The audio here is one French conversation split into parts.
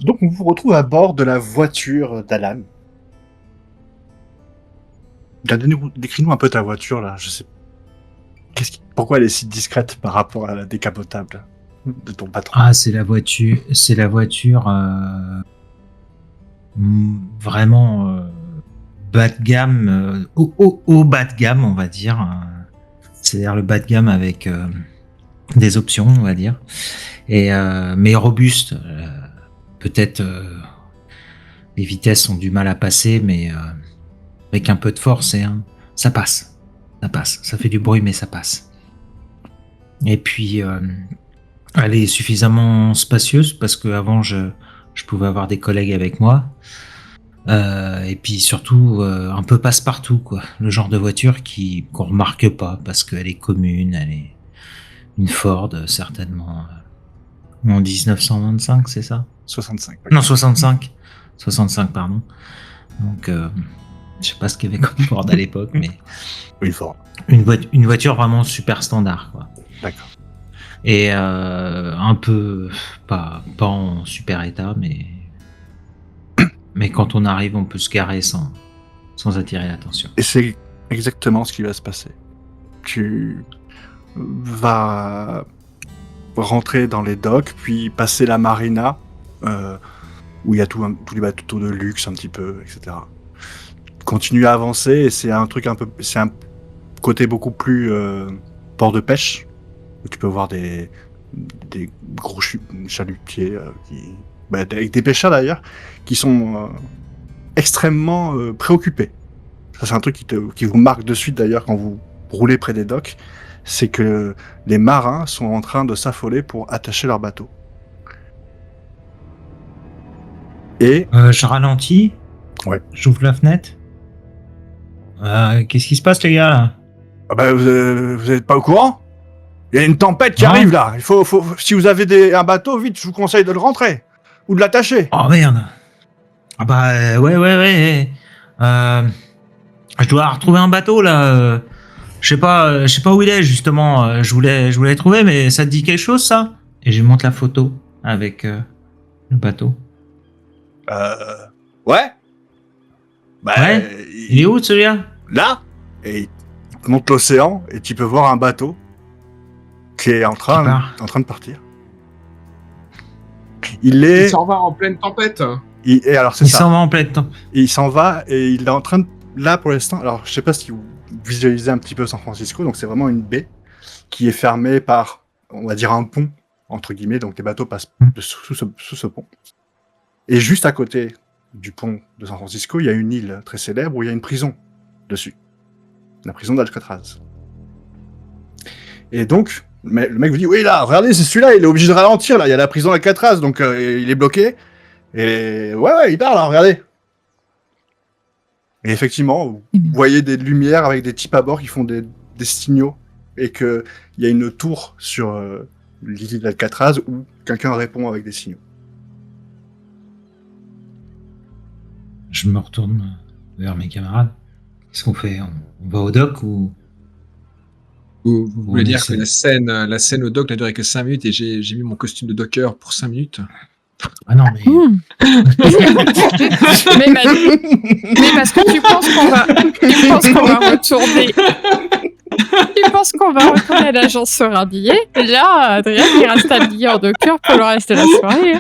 Donc on vous retrouve à bord de la voiture d'Alan. Décris-nous un peu ta voiture là. Je sais. Pourquoi elle est si discrète par rapport à la décapotable de ton patron? Ah, c'est la voiture. Vraiment bas de gamme, au bas de gamme, on va dire. C'est-à-dire le bas de gamme avec des options, on va dire, mais robuste. Peut-être les vitesses ont du mal à passer, mais avec un peu de force, ça passe. Ça passe. Ça fait du bruit, mais ça passe. Et puis, elle est suffisamment spacieuse parce qu'avant, je pouvais avoir des collègues avec moi. Et puis surtout, un peu passe-partout, quoi. Le genre de voiture qu'on remarque pas parce qu'elle est commune, elle est une Ford, certainement. En 1925, c'est ça? 65. Non, 65. 65, pardon. Donc, je sais pas ce qu'il y avait comme Ford à l'époque, mais Oui, fort. une voiture vraiment super standard, quoi. D'accord. Et un peu pas en super état, mais quand on arrive, on peut se garer sans attirer l'attention. Et c'est exactement ce qui va se passer. Tu vas rentrer dans les docks, puis passer la marina, où il y a tous les bateaux de luxe un petit peu, etc. Continue à avancer, et c'est un côté beaucoup plus port de pêche, où tu peux voir des gros chalutiers avec des pêcheurs d'ailleurs, qui sont extrêmement préoccupés. Ça, c'est un truc qui vous marque de suite d'ailleurs quand vous roulez près des docks, c'est que les marins sont en train de s'affoler pour attacher leur bateau. Et Je ralentis. Ouais. J'ouvre la fenêtre. Qu'est-ce qui se passe, les gars, là? Ah bah, vous êtes pas au courant? Il y a une tempête qui Non. arrive là. Il faut, si vous avez un bateau, vite, je vous conseille de le rentrer ou de l'attacher. Oh merde. Ah bah ouais. Je dois retrouver un bateau là. Je sais pas où il est justement. Je voulais le trouver, mais ça te dit quelque chose ça? Et je montre la photo avec le bateau. Ouais. Bah, Ouais. Il est où celui-là? Là. Et il te montre l'océan et tu peux voir un bateau qui est en train de partir. Il s'en va en pleine tempête. Il s'en va en pleine tempête. Il s'en va et il est en train de... Là pour l'instant, alors je sais pas si vous visualisez un petit peu San Francisco, donc c'est vraiment une baie qui est fermée par, on va dire, un pont, entre guillemets, donc les bateaux passent sous ce pont. Et juste à côté du pont de San Francisco, il y a une île très célèbre où il y a une prison dessus. La prison d'Alcatraz. Et donc, le mec vous dit, oui là, regardez, c'est celui-là, il est obligé de ralentir, là, il y a la prison d'Alcatraz, donc il est bloqué. Et ouais, il parle, là, regardez. Et effectivement, vous voyez des lumières avec des types à bord qui font des signaux, et qu'il y a une tour sur l'île d'Alcatraz où quelqu'un répond avec des signaux. Je me retourne vers mes camarades. Qu'est-ce qu'on fait? On va au dock ou... Vous voulez dire que la scène au dock n'a duré que 5 minutes et j'ai mis mon costume de docker pour 5 minutes? Ah non, mais... mais parce que tu penses qu'on va retourner... Tu penses qu'on va retourner à l'agence Soradier? Là, Adrien, il reste habillé en docker pour le reste de la soirée.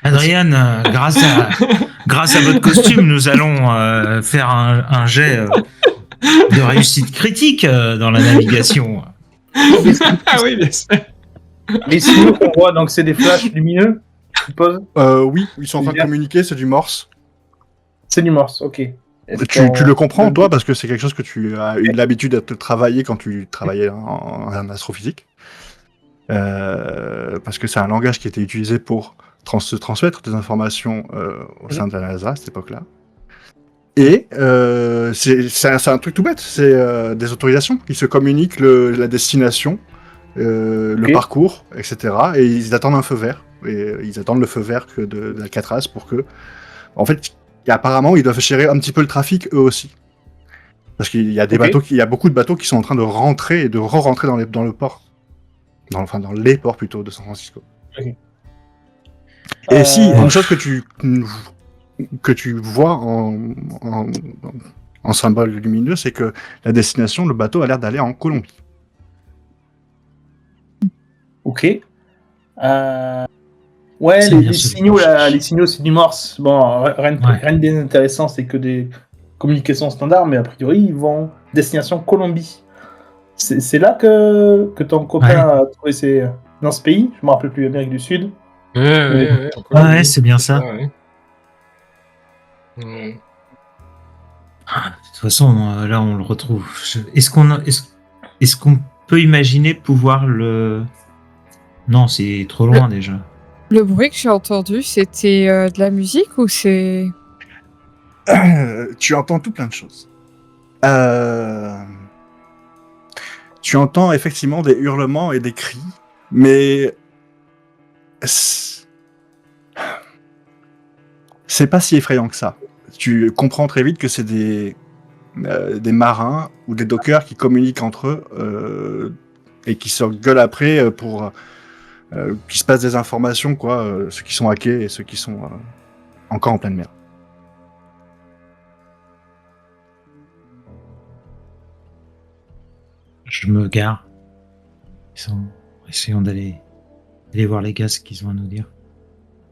Adrienne, grâce à votre costume, nous allons faire un jet de réussite critique dans la navigation. Ah oui, bien sûr. Les signaux qu'on voit, donc c'est des flashs lumineux, je suppose? Oui, ils sont en train de communiquer, c'est du morse. C'est du morse, ok. Tu le comprends, toi, parce que c'est quelque chose que tu as eu l'habitude de travailler quand tu travaillais en astrophysique. Parce que c'est un langage qui était utilisé pour se transmettre des informations au sein de la NASA à cette époque-là. Et c'est un truc tout bête, c'est des autorisations qui se communiquent la destination, le parcours, etc. Et ils attendent un feu vert. Et ils attendent le feu vert d'Alcatraz pour que... En fait, apparemment, ils doivent gérer un petit peu le trafic, eux aussi. Parce qu'il y a il y a beaucoup de bateaux qui sont en train de rentrer et de re-rentrer dans le port. Dans les ports, plutôt, de San Francisco. Okay. Et si, une chose que tu vois en symbole lumineux, c'est que la destination, le bateau a l'air d'aller en Colombie. Ok. Ouais, C'est bien les ce signaux, que je là, cherche. les signaux, c'est du morse. Bon, rien Ouais. de bien intéressant, c'est que des communications standards, mais a priori, ils vont destination Colombie. C'est là que ton copain a trouvé dans ce pays. Je me rappelle plus, Amérique du Sud. Ouais, en Ouais, Colombie, c'est bien ça. ouais. Ouais. De toute façon, là, on le retrouve. Est-ce qu'on peut imaginer pouvoir le... Non, c'est trop loin déjà. Le bruit que j'ai entendu, c'était de la musique ou c'est... Tu entends tout plein de choses. Tu entends effectivement des hurlements et des cris, mais c'est pas si effrayant que ça. Tu comprends très vite que c'est des marins ou des dockers qui communiquent entre eux et qui se gueulent après pour qu'il se passe des informations, quoi, ceux qui sont hackés et ceux qui sont encore en pleine mer. Je me gare. Essayons d'aller voir les gars ce qu'ils ont à nous dire.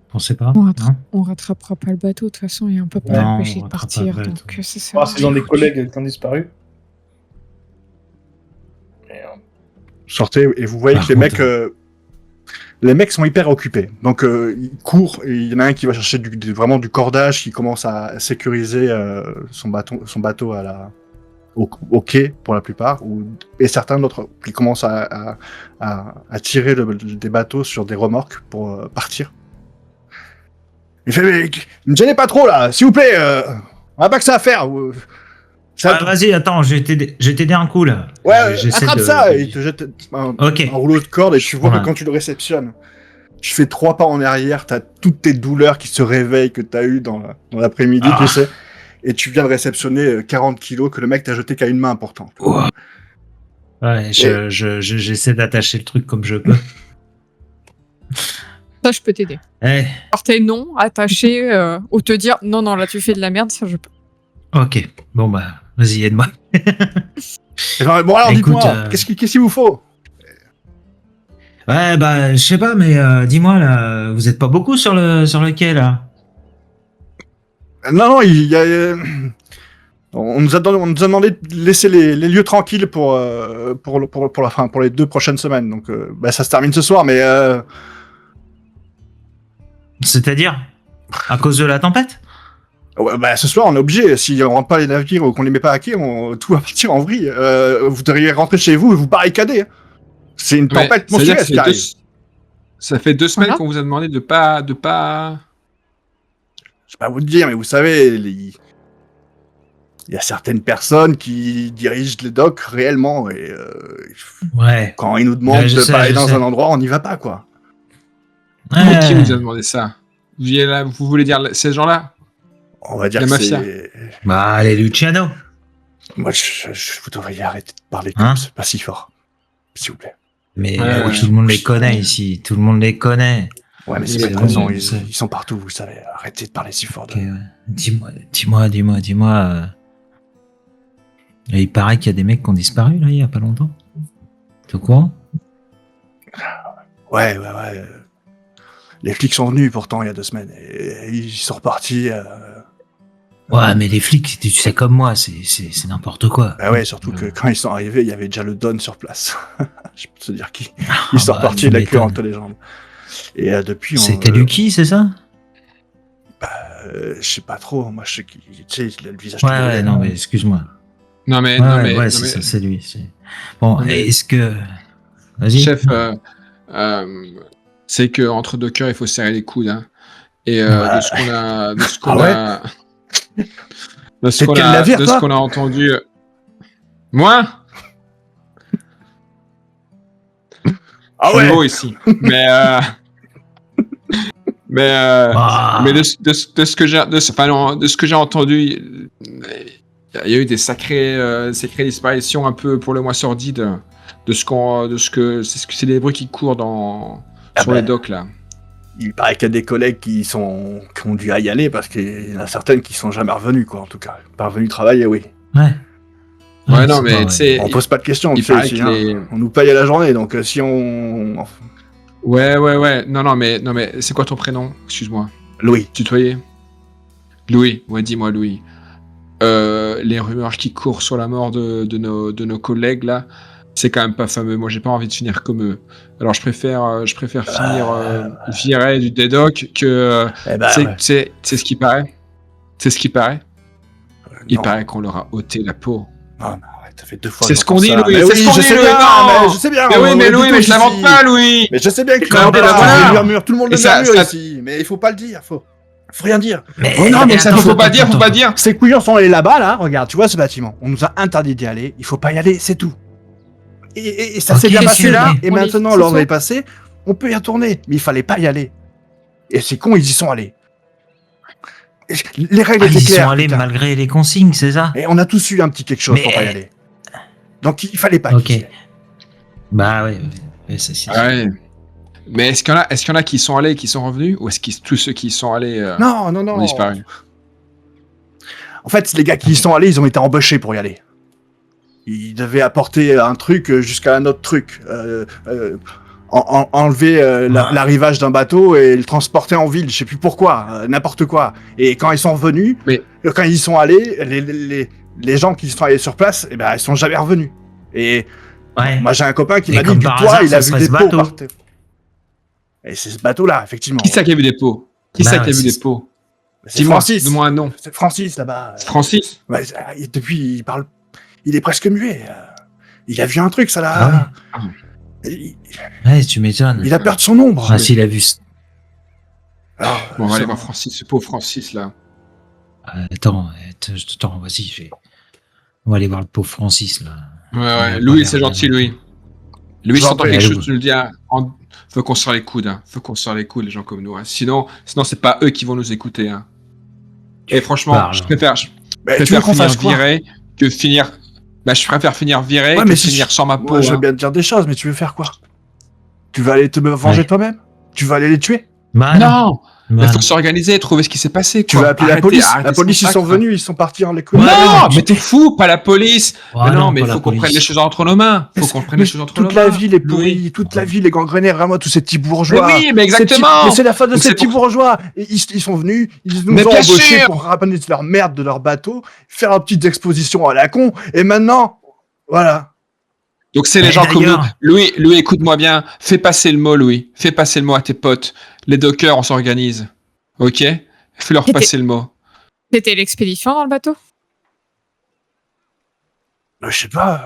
Pensez pas, hein? On rattrapera pas le bateau, de toute façon, et on peut pas Non, l'empêcher on de rattrape pas le partir, bateau. donc c'est ça. Ah, s'ils ont des collègues qui ont disparu. Sortez et vous voyez Par que contre, les mecs sont hyper occupés. Donc ils courent et il y en a un qui va chercher vraiment du cordage, qui commence à sécuriser son bateau au quai pour la plupart, et certains d'autres qui commencent à tirer des bateaux sur des remorques pour partir. Il fait mais ne me gênez pas trop là, s'il vous plaît, on n'a pas que ça à faire. Vas-y, attends, je vais t'aider un coup là. Ouais, J'essaie attrape ça et il te jette un rouleau de corde et tu vois que quand tu le réceptionnes, tu fais 3 pas en arrière, t'as toutes tes douleurs qui se réveillent que t'as eues dans l'après-midi, tu sais, et tu viens de réceptionner 40 kilos que le mec t'a jeté qu'à une main pourtant. Ouais, j'essaie d'attacher le truc comme je peux. Ça, je peux t'aider. Alors tes noms attachés ou te dire non, là tu fais de la merde, ça je peux. Ok, bon bah, vas-y, aide-moi. Bon alors, dites-moi, qu'est-ce qu'il vous faut? Ouais, bah, je sais pas, mais dis-moi, là, vous êtes pas beaucoup sur le quai, là? Non, il y a... on nous a demandé de laisser les lieux tranquilles pour les 2 prochaines semaines, donc ça se termine ce soir, mais... C'est-à-dire? À cause de la tempête? Ouais, ce soir, on est obligé. Si on rentre pas les navires ou qu'on les met pas à quai, tout va partir en vrille. Vous devriez rentrer chez vous et vous barricader. C'est une tempête monstrueuse qui arrive. Ça fait 2 semaines qu'on vous a demandé de pas... Je sais pas vous le dire, mais vous savez, il y a certaines personnes qui dirigent les docks réellement. Et quand ils nous demandent de pas aller dans un endroit, on n'y va pas, quoi. Qui vous a demandé ça? Vous voulez dire ces gens-là? On va dire la mafia. Bah, les Luciano. Moi, vous devriez arrêter de parler comme ça, pas si fort, s'il vous plaît. Mais tout le monde les connaît ici, tout le monde les connaît. Ouais, mais c'est pas une raison, ils sont partout, vous savez. Arrêtez de parler si fort. Dis-moi. Il paraît qu'il y a des mecs qui ont disparu, là, il y a pas longtemps. T'es au courant? Ouais. Les flics sont venus pourtant il y a 2 semaines et ils sont repartis. Ouais, mais les flics, tu sais comme moi, c'est n'importe quoi. Bah ouais, surtout que quand ils sont arrivés, il y avait déjà le Don sur place. Je peux te dire qui. Ils sont repartis la queue entre les jambes. Et depuis. C'était Lucky, c'est ça? Bah, je sais pas trop. Moi, je sais qu'il, tu sais, il a le visage. Ouais, non, mais excuse-moi. Non, mais c'est ça, c'est lui. Bon, est-ce que. Vas-y. Chef, c'est que entre deux cœurs, il faut serrer les coudes. Hein. Et de ce qu'on a entendu. Moi? Ah ouais. Nouveau ici. Mais de ce que j'ai entendu, il y a eu des sacrées disparitions un peu pour le moins sordides c'est les bruits qui courent sur les docks là. il paraît qu'il y a des collègues qui ont dû y aller parce qu'il y en a certaines qui sont jamais revenues, quoi, en tout cas. Pas revenues travailler, oui. Ouais. Ouais, non, c'est mais pas- tu sais. On pose pas de questions, il tu sais, paraît ici, que hein. les- On nous paye à la journée, donc si on... Ouais. Non, mais c'est quoi ton prénom? Excuse-moi. Louis. Tutoyer. Louis. Ouais, dis-moi, Louis. Les rumeurs qui courent sur la mort de nos collègues, là, c'est quand même pas fameux. Moi, j'ai pas envie de finir comme eux. Alors, je préfère finir viré du DDoC que... Eh ben, ouais. c'est ce qui paraît. C'est ce qui paraît. Il Non. paraît qu'on leur a ôté la peau. Non, mais arrête, ça fait 2 fois C'est que ce qu'on j'entends dit, ça. Louis, Mais c'est oui, ce qu'on je dit, sais Louis, bien, non. mais je sais bien. Mais oui, on mais est Louis, tous mais je ici. l'invente pas, Louis. Mais je sais bien que Non, mais voilà. murmure, tout le monde Et le ça- murmure ça- ici, mais il faut pas le dire, faut rien dire. Oh non, mais ça, attends, faut pas attends, dire, faut attends. pas dire. Ces couillons sont allés là-bas, là, regarde, tu vois ce bâtiment, on nous a interdit d'y aller, il faut pas y aller, c'est tout. Et ça s'est Ok, bien c'est passé là, vrai. et On maintenant c'est l'ordre ça. est passé, on peut y retourner, mais il fallait pas y aller. Et c'est con, ils y sont allés. Et les règles Ah, étaient ils y claires, sont allés putain. malgré les consignes, c'est ça? Et on a tous eu un petit quelque chose Mais- pour pas y aller. Donc il fallait pas Ok. qu'ils y aillent. Bah ouais, c'est Ouais. Mais est-ce qu'il y en a qui sont allés et qui sont revenus? Ou est-ce que tous ceux qui y sont allés Non, ont disparu? En fait, les gars qui y sont allés, ils ont été embauchés pour y aller. Ils devaient apporter un truc jusqu'à un autre truc. Enlever l'arrivage d'un bateau et le transporter en ville, je sais plus pourquoi, n'importe quoi. Et quand ils sont revenus, Mais- quand ils sont allés, les gens qui sont allés sur place, eh ben, ils sont jamais revenus. Et Ouais. moi, j'ai un copain qui Et m'a dit comme du par poids, hasard, il a ça vu serait des ce pots bateau. par terre. Et c'est ce bateau-là, effectivement. Qui c'est qui a vu des pots? Qui Bah c'est ouais, qui a vu c'est- des pots? C'est Dis-moi, Francis. donne-moi un nom. C'est Francis, là-bas. Francis? Ouais, depuis, il parle. Il est presque muet. Il a vu un truc, ça Ah l'a. Il, Ouais, tu m'étonnes. il a peur de son ombre. Ah, s'il a vu. Alors, Bon, on va ça- aller voir Francis, ce pauvre Francis, là. Attends, vas-y, on va aller voir le pauvre Francis, là. Ouais, Il a ouais. pas Louis, l'air c'est gentil, bien. Louis. Louis, si J'en t'entends prie, quelque allez, chose, tu nous le dis. Faut qu'on se serre les coudes. Hein. Faut qu'on se serre les coudes, les gens comme nous. Hein. Sinon, c'est pas eux qui vont nous écouter. Hein. Et franchement, Parle. je préfère Mais tu veux qu'on finir fasse quoi? viré que finir. Bah, je préfère finir viré Ouais, que mais si finir je- sans ma peau. Moi, je veux hein. bien te dire des choses, mais tu veux faire quoi? Tu vas aller te venger Ouais. toi-même? Tu vas aller les tuer? Bah, Non, bah, il faut s'organiser, trouver ce qui s'est passé. Tu quoi. vas appeler la Arrêtez- police? arrêtez La police, ce ils sont massacre. venus, ils sont partis en les coups. Non, Ouais, mais t'es fou, pas la police. oh, mais non, mais pas il la faut qu'on police. prenne les choses entre nos mains. Faut qu'on prenne les choses entre nos Toute mains. la ville est Louis. pourrie, toute la ville est gangrénée, vraiment, tous ces petits bourgeois. Mais oui, mais Ces petits- exactement. Mais c'est la faute de Donc ces c'est petits pour- bourgeois. Et ils sont venus, ils nous Mais ont bien embauchés sûr. pour ramener leur merde de leur bateau, faire une petite exposition à la con, et maintenant, voilà. Donc c'est les Mais gens comme nous. d'ailleurs- Louis, écoute-moi bien. Fais passer le mot, Louis. Fais passer le mot à tes potes. Les dockers, on s'organise. Ok? Fais-leur C'était- passer le mot. C'était l'expédition dans le bateau? Je sais pas.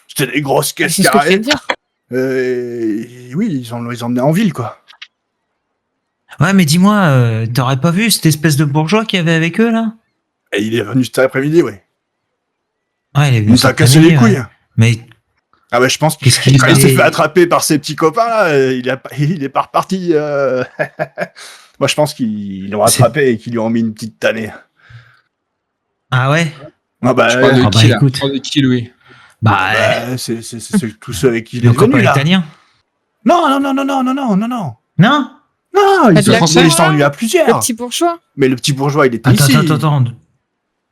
C'était des grosses caisses C'est ce que tu viens de carrées. dire. Oui, ils ont emmené en ville, quoi. Ouais, mais dis-moi, t'aurais pas vu cette espèce de bourgeois qu'il y avait avec eux, là? Et il est venu cet après-midi, ouais. Ouais, il est Il venu nous a cet cassé les après-midi, couilles. ouais. Mais Ah ouais, je pense qu'est-ce qu'il quand il s'est fait attraper par ses petits copains, là, il est pas reparti. Moi, je pense qu'ils l'ont C'est- attrapé et qu'ils lui ont mis une petite tannée. Ah ouais? Ah bah, Tu parles de Ah bah, qui, là? écoute. Tu parles de qui, Louis? Bah, c'est tous ceux avec qui il est le venu, copain là. italien. Non. Non? Non, ils Le Français, sont venus à Le plusieurs. petit bourgeois? Mais le petit bourgeois, il était Attends, ici. attends.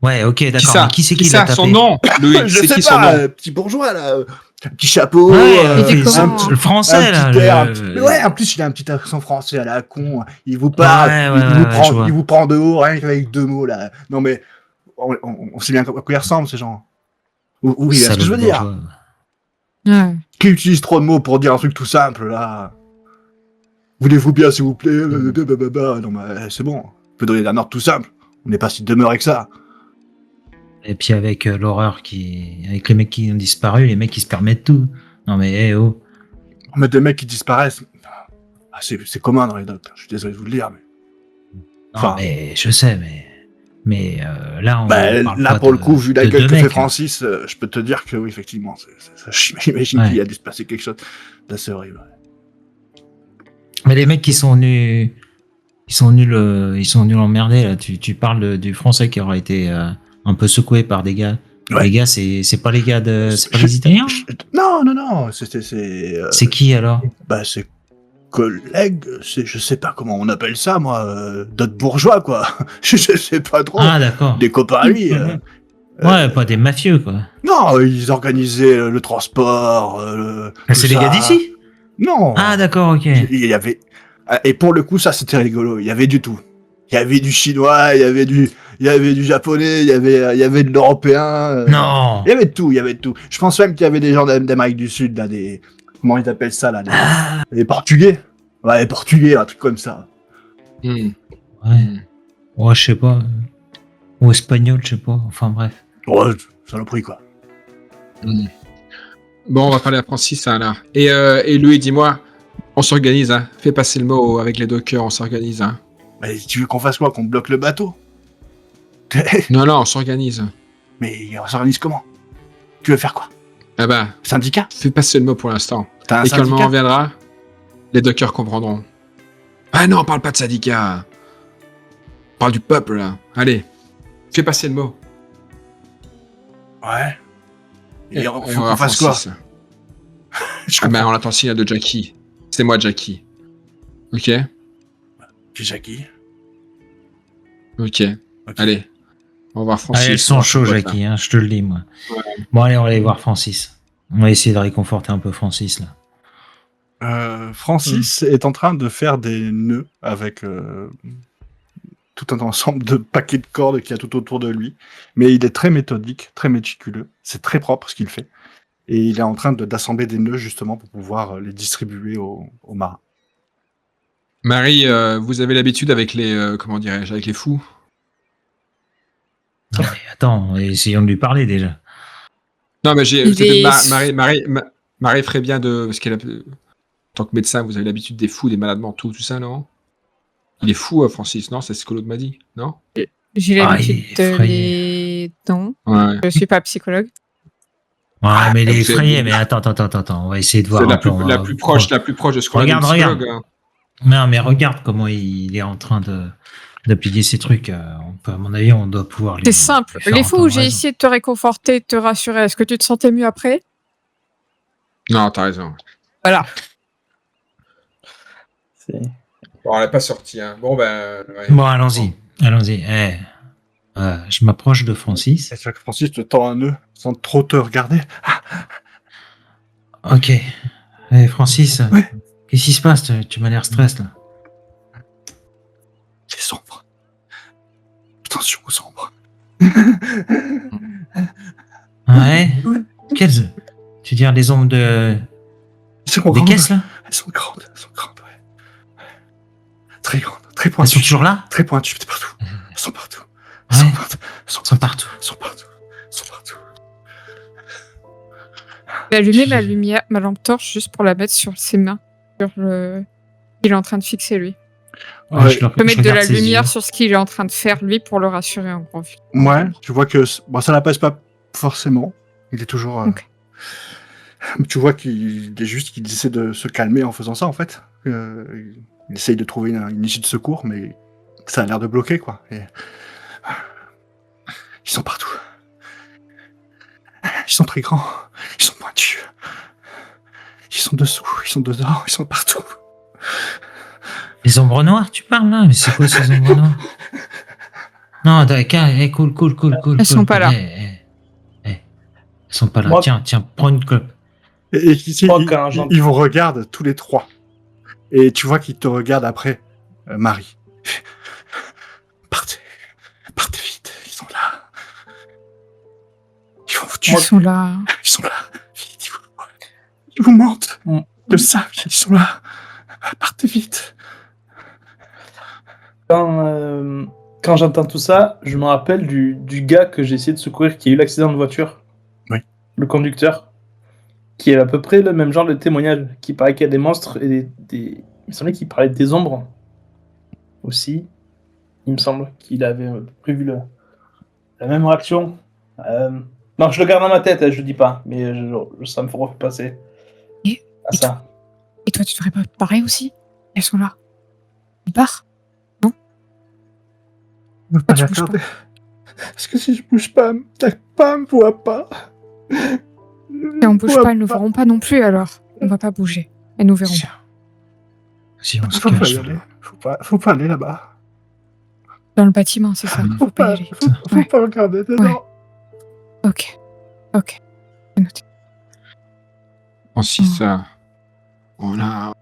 Ouais, ok, Qui d'accord. ça? Mais qui c'est Qui qui l'a ça? Son tapé? nom, Louis. Je C'est sais qui son pas, nom? petit bourgeois, là. Un petit chapeau. Ouais, Il était c'est comment le français, là. petit air, le- Mais ouais, en plus, il a un petit accent français à la con. Il vous parle, je vois. il vous prend de haut, rien qu'avec 2 mots, là. Non, mais on sait bien à quoi ils ressemblent, ces gens. Oui, c'est ce que je veux Salaud de dire. bourgeois. Ouais. Qui utilise trop de mots pour dire un truc tout simple, là. Voulez-vous bien, s'il vous plaît? Non, mais c'est bon. On peut donner un ordre tout simple. On n'est pas si demeuré que ça. Et puis avec l'horreur avec les mecs qui ont disparu, les mecs qui se permettent tout. Non mais oh. Mais des mecs qui disparaissent, c'est commun dans les docks. Je suis désolé de vous le dire, mais. Non, Enfin. mais je sais, mais là on parle là, pas pour de- le coup, vu la de gueule deux que fait mecs. Francis, je peux te dire que oui, effectivement, j'imagine Ouais. qu'il a dû se passer quelque chose d'assez horrible. Mais les mecs qui sont venus, ils sont venus l'emmerder là. Tu parles du français qui aurait été un peu secoué par des gars. Ouais. Les gars, c'est pas les gars c'est pas les Italiens. Non, c'est C'est qui alors? bah c'est collègues, je sais pas comment on appelle ça, moi, d'autres bourgeois, quoi. Je sais pas trop. Ah, d'accord. Des copains à lui. Ouais, pas des mafieux, quoi. Non, ils organisaient le transport. Ah, c'est tout des ça. gars d'ici? Non. Ah, d'accord, ok. Il y avait. Et pour le coup, ça, c'était rigolo. Il y avait du tout. Il y avait du chinois, il y avait du japonais, il y avait de l'européen. Non. Il y avait de tout, il y avait de tout. Je pense même qu'il y avait des gens d'Amérique du Sud, là, des. Comment ils appellent ça, là, des Portugais. Ouais, les Portugais, un truc comme ça. Hmm. Ouais. Ouais, je sais pas. Ou espagnol, je sais pas. Enfin, bref. Ouais, saloperie, quoi. Hmm. Bon, on va parler à Francis, hein, là. Et Louis, dis-moi, on s'organise, hein. Fais passer le mot avec les dockers, on s'organise, hein. Mais tu veux qu'on fasse quoi? Qu'on bloque le bateau? Non, on s'organise. Mais on s'organise comment? Tu veux faire quoi? Ah bah, Syndicat? fais passer le mot pour l'instant. T'as un Et quand le syndicat? moment viendra, les dockers comprendront. Ah non, on parle pas de syndicat. On parle du peuple, là. Allez, fais passer le mot. Ouais. Et on va faut voir qu'on fasse quoi? Francis. Je Ah bah, comprends. on attend le signal de Jackie. C'est moi, Jackie. Ok? J'ai Jackie. Ok. Ok. Allez. On va voir Francis. Allez, elles sont on va chauds, voir Jackie, hein, je te le dis, moi. Ouais. Bon, allez, on va aller voir Francis. On va essayer de réconforter un peu Francis, là. Francis est en train de faire des nœuds avec tout un ensemble de paquets de cordes qu'il y a tout autour de lui. Mais il est très méthodique, très méticuleux. C'est très propre ce qu'il fait. Et il est en train d'assembler des nœuds justement pour pouvoir les distribuer aux marins. Marie, vous avez l'habitude avec les, comment dirais-je, avec les fous? Non, mais attends, essayons de lui parler déjà. Non, mais j'ai, Il c'est peut-être est- Marie ferait bien de, parce qu'elle, en tant que médecin, vous avez l'habitude des fous, des malades mentaux, tout ça, non? Il est fou, Francis, non? C'est ce que l'autre m'a dit, non? J'ai Ah, l'habitude il est de effrayé. les... Non, Ouais. je suis pas psychologue. Ouais, mais il est vous effrayé, avez- mais attends, on va essayer de voir C'est un la peu. plus proche de ce qu'on a Regarde, de psychologue. Hein. Non, mais regarde comment il est en train d'appliquer ces trucs. À mon avis, on doit pouvoir lui. C'est simple. lui faire Les fous, entendre j'ai raison. essayé de te réconforter, de te rassurer. Est-ce que tu te sentais mieux après? Non, t'as raison. Voilà. C'est- Bon, on l'a pas sorti, hein. Bon, ben. Ouais. Bon, allons-y. Je m'approche de Francis. Et c'est vrai que Francis te tend un nœud sans trop te regarder. Ok. Francis, Ouais. qu'est-ce qui se passe? Tu m'as l'air stress, là. C'est sombre. Attention aux sombres. Ouais. Ouais. Quelles? Tu veux dire les ombres Elles sont des grandes. caisses, là? Elles sont grandes, ouais. Très grandes, très Elles sont pointues. toujours là? Très pointues, c'est partout. Elles sont partout. Elles Ouais. sont partout. Elles sont Elles sont partout. partout. Elles sont partout. Elles sont partout. J'ai allumé ma lumière, ma lampe torche juste pour la mettre sur ses mains. Sur le... Il est en train de fixer, lui. Ouais. Je Je peux mettre de regarde la ses lumière yeux. sur ce qu'il est en train de faire, lui, pour le rassurer en gros. Ouais, tu vois que bon, ça n'apaise pas forcément. Il est toujours. Ok. Tu vois qu'il essaie de se calmer en faisant ça en fait. Il essaye de trouver une issue de secours, mais ça a l'air de bloquer quoi. Et... Ils sont partout. Ils sont très grands. Ils sont pointus. Ils sont dessous. Ils sont dedans. Ils sont partout. Les ombres noires, tu parles, là? Mais c'est quoi ces ombres noires? Non, d'accord, cool. Elles sont pas là. Elles sont pas là. Moi- Tiens, prends une clope. Et ici, Moi, quand j'entends- ils vous regardent tous les trois. Et tu vois qu'ils te regardent après, Marie. Partez vite. Ils sont là. Ils vont vous tuer. Ils sont là. Ils sont là. Vite, ils vous mentent. Mm. Ils le savent, ils sont là. Partez vite. Quand j'entends tout ça, je me rappelle du gars que j'ai essayé de secourir qui a eu l'accident de voiture. Oui. Le conducteur. Qui est à peu près le même genre de témoignage. Qui paraît qu'il y a des monstres et des... Il me semblait qu'il parlait des ombres. Aussi. Il me semble qu'il avait prévu la même réaction. Non, je le garde dans ma tête, je le dis pas. Mais ça me fera passer Et- à ça. Et toi, tu devrais pas pareil aussi? Elles sont là. Il part? Ne pas tu la bouges regarder. Parce que si je bouge pas, me voit pas. Et on bouge pas, elles ne verront pas non plus alors. On va pas bouger. Elles nous verront pas. Si on se Faut pas cache. y aller. Faut pas aller là-bas. Dans le bâtiment, c'est ça. Faut pas y aller. Faut Ouais. pas regarder dedans. Ok. C'est noté. Aussi, ça. On a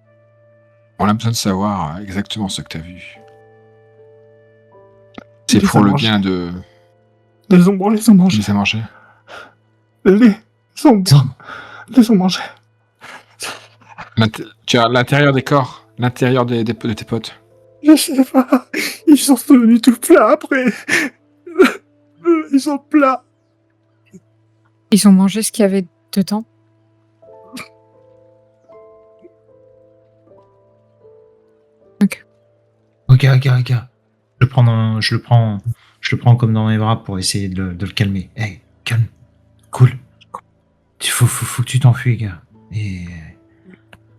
besoin de savoir exactement ce que t'as vu. C'est Les pour le ombres. bien de. Les ombres les ont Qui mangés. les a mangés? Les ombres Tiens, les ont mangés. Tu as l'intérieur des corps, l'intérieur de tes potes. Je sais pas. Ils sont devenus tout plats après. Ils sont plats. Ils ont mangé ce qu'il y avait dedans. ok. Je le prends comme dans mes bras pour essayer de le calmer. Hey, calme. Cool. Faut que tu t'enfuis, gars. Et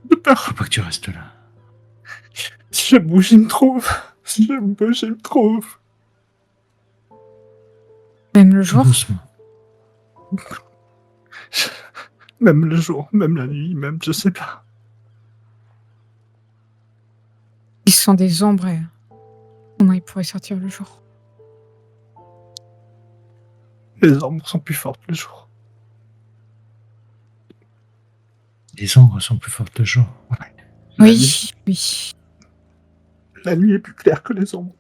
De peur. faut pas que tu restes là. Si je bouge, il me trouve. Si je bouge, il me trouve. Même le Tout jour. doucement. Même le jour, même la nuit, même je sais pas. Ils sont des ombres. Et comment ils pourraient sortir le jour? Les ombres sont plus fortes le jour. Les ombres sont plus fortes le jour. Oui. La nuit est plus claire que les ombres.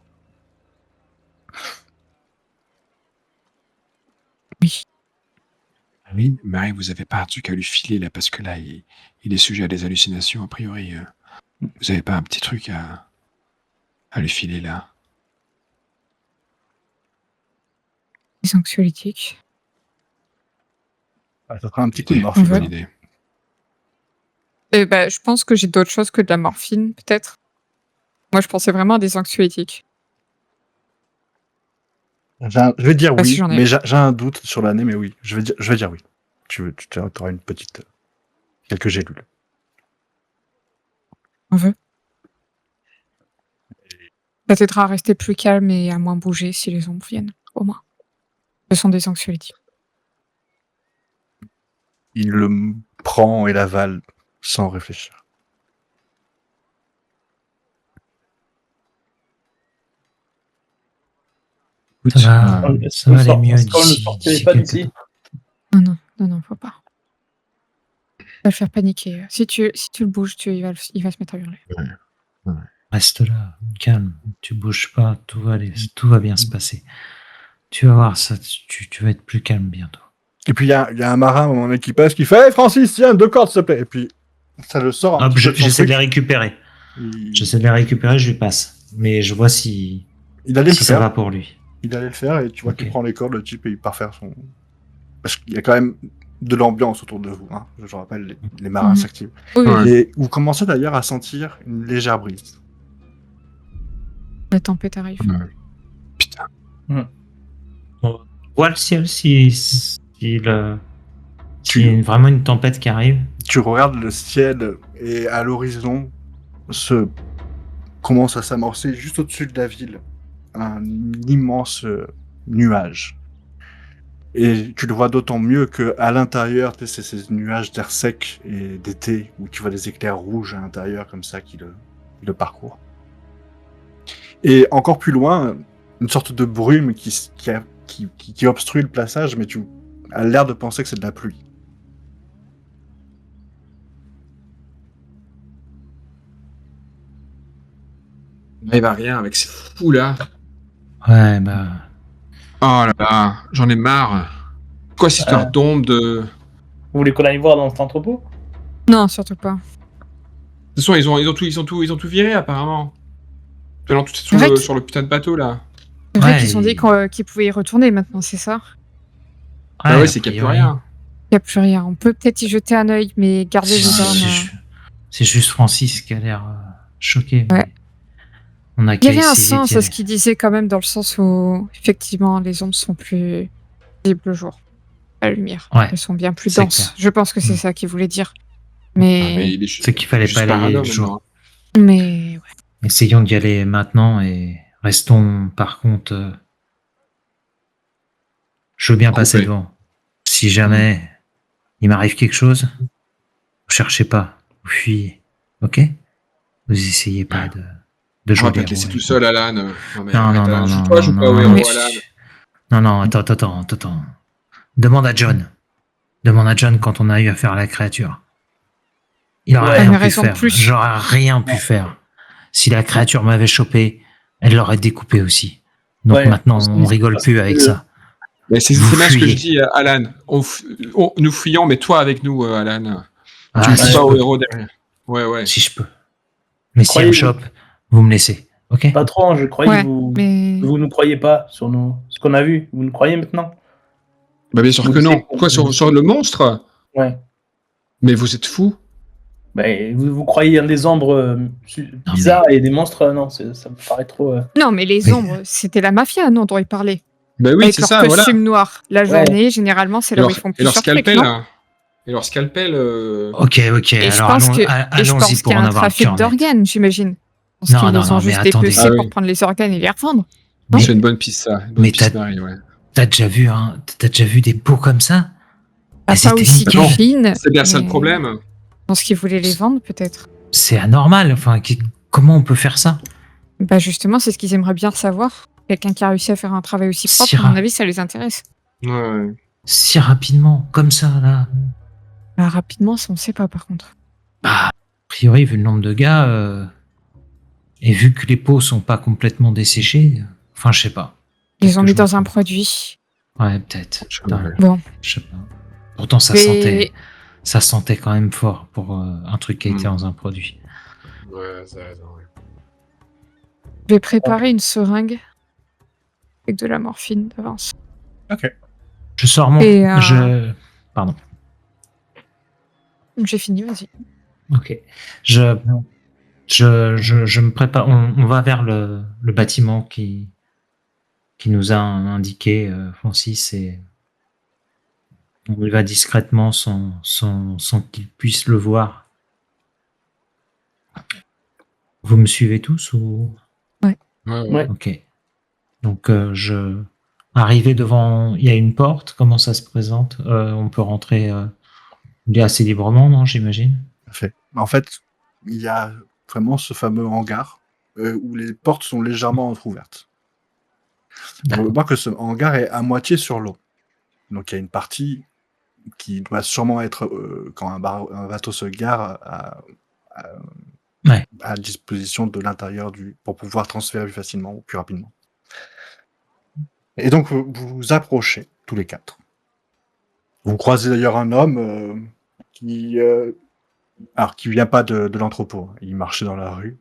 Ah oui. Marie, vous avez pas un truc à lui filer là, parce que là, il est sujet à des hallucinations, a priori. Vous avez pas un petit truc à lui filer là? Les anxiolytiques. Ah, ça fera un petit coup de C'est morphine. une bonne Ouais. idée. Je pense que j'ai d'autres choses que de la morphine, peut-être. Moi, je pensais vraiment à des anxiolytiques. Je vais dire Pas oui, si j'en ai. mais j'ai un doute sur l'année, mais oui. Je vais dire oui. Tu auras une petite. Quelques gélules. On veut. Ça t'aidera à rester plus calme et à moins bouger si les ombres viennent, au moins. Ce sont des anxiolytiques. Il le prend et l'avale sans réfléchir. Écoute, Ça va aller mieux Est-ce qu'on le d'ici sortait pas quelques d'ici temps. Non, faut pas. Ça va le faire paniquer. Si tu le bouges, il va se mettre à hurler. Reste là, calme. Tu bouges pas, tout va bien se passer. Tu vas voir ça, tu vas être plus calme bientôt. Et puis il y a un marin dans mon équipage qui fait hey, Francis, tiens, 2 cordes, s'il te plaît. Et puis ça le sort. Hop, petit peu de son j'essaie de les truc. récupérer. Il- J'essaie de les récupérer, je lui passe. Mais je vois si Il allait le ça faire. va pour lui. Il allait le faire et tu vois qu'il Ok. prend les cordes, le type, et il part faire son. Parce qu'il y a quand même de l'ambiance autour de vous. Hein. Je rappelle, les marins Mhm. s'activent. Oui, Ouais. Et vous commencez d'ailleurs à sentir une légère brise. la tempête arrive. Putain. On voit le ciel s'il y a vraiment une tempête qui arrive. Tu regardes le ciel et à l'horizon commence à s'amorcer juste au-dessus de la ville un immense nuage. Et tu le vois d'autant mieux que à l'intérieur, tu sais, c'est ces nuages d'air sec et d'été où tu vois des éclairs rouges à l'intérieur comme ça qui le parcourent. Et encore plus loin, une sorte de brume qui obstrue le passage, mais tu as l'air de penser que c'est de la pluie. Il va rien avec ces fous là. Ouais, bah. Oh là là, j'en ai marre. Quoi cette histoire d'ombre de. Vous voulez qu'on aille voir dans cet entrepôt? Non, surtout pas. De toute façon, ils ont tout viré apparemment. Tout C'est vrai sur le putain de bateau là. C'est vrai Ouais, qu'ils ont dit qu'ils pouvaient y retourner maintenant, c'est ça? Ah ouais, a c'est qu'il n'y a plus priori. rien. Il n'y a plus rien. On peut peut-être y jeter un œil, mais gardez vos armes. C'est juste Francis qui a l'air choqué. mais Ouais. On a Il y qu'à avait un essayer sens d'y à aller. ce qu'il disait quand même, dans le sens où, effectivement, les ombres sont plus visibles le jour. La lumière. Ouais. Elles sont bien plus C'est denses. clair. Je pense que c'est Mm. ça qu'il voulait dire. Ah, Mais... mais il est C'est qu'il fallait juste pas aller parano le jour. maintenant. Mais... ouais. Essayons d'y aller maintenant et restons par contre. Je veux bien passer Groupés. devant. Si jamais il m'arrive quelque chose, vous cherchez pas, vous fuyez. Ok? Vous essayez pas de On jouer va pas les te laisser héros tout avec seul, Alan. Non, mais moi. Non, arrête, non, Alan. non, non, Joue-toi, non, joue non, pas au non, héros, mais- Alan. non, attends. Demande à John. Demande à John quand on a eu affaire à la créature. Il aurait Ouais. rien Une pu raison de faire. plus. J'aurais rien pu faire. Si la créature m'avait chopé, elle l'aurait découpé aussi. Donc Ouais. maintenant, on rigole plus avec ça. Mais c'est Vous bien ce que je fuyez. dis, Alan. Nous fuyons, mais toi avec nous, Alan. Ah, Tu ne si fous je pas au peux. héros derrière. Ouais. Si je peux. Mais si elle me Croyez-vous. chope, vous me laissez. Ok? Pas trop, je croyais Ouais, que vous mais vous nous croyez pas sur ce qu'on a vu. Vous nous croyez maintenant? Bah bien sûr Vous que non. disiez Quoi, sur le monstre? Ouais. Mais vous êtes fous. Ben, vous croyez en des ombres bizarres et des monstres? Non, ça me paraît trop. non, mais les Mais- ombres, c'était la mafia, non, dont il parlait. Bah oui, Avec c'est leur ça, voilà. costume noir. La Ouais. journée, généralement, c'est là où ils font Et leur plusieurs trucs, scalpel, non? hein. Et leur scalpel. Ok. Et je Alors pense qu'il allons-y y pour a en un avoir le trafic cœur net. d'organes, j'imagine. Parce Non, qu'ils non, les non, ont mais juste attendez. dépecés Ah oui. pour prendre les organes et les revendre. Non. Mais C'est une bonne piste, ça. Une bonne Mais piste, Marie, ouais. t'as déjà vu des peaux comme ça? Ah, Elles pas étaient aussi nickel. fines. C'est bien ça le mais problème. Je pense qu'ils voulaient les vendre, peut-être. C'est anormal. Enfin, comment on peut faire ça? Bah, justement, c'est ce qu'ils aimeraient bien savoir. Quelqu'un qui a réussi à faire un travail aussi propre, Syrah. à mon avis, ça les intéresse. Ouais. Si rapidement, comme ça, là. Bah, rapidement, ça, on sait pas, par contre. Bah, a priori, vu le nombre de gars, et vu que les peaux sont pas complètement desséchées, enfin, je sais pas. Ils Peut-être ont que mis je me dans un trompe. produit. Ouais, peut-être. Je sais Putain, pas. Bon. je sais pas. Pourtant, ça sentait quand même fort pour un truc qui a été dans un produit. Ouais, ça a raison, ouais. Je vais préparer une seringue avec de la morphine d'avance. Je sors mon. Et, Pardon. J'ai fini, vas-y. Ok. Je me prépare. On va vers le bâtiment qui nous a indiqué Francis et on y va discrètement sans qu'il puisse le voir. Vous me suivez tous ou? Ouais. Ok. Donc arrivé devant, il y a une porte. Comment ça se présente? On peut rentrer assez librement, non? J'imagine. Parfait. En fait, il y a vraiment ce fameux hangar où les portes sont légèrement entrouvertes. On D'accord. voit que ce hangar est à moitié sur l'eau. Donc il y a une partie qui doit sûrement être, quand un bateau se gare, Ouais. à disposition de l'intérieur pour pouvoir transférer plus facilement ou plus rapidement. Et donc vous vous approchez tous les quatre. Vous croisez d'ailleurs un homme qui vient pas de l'entrepôt. Il marchait dans la rue.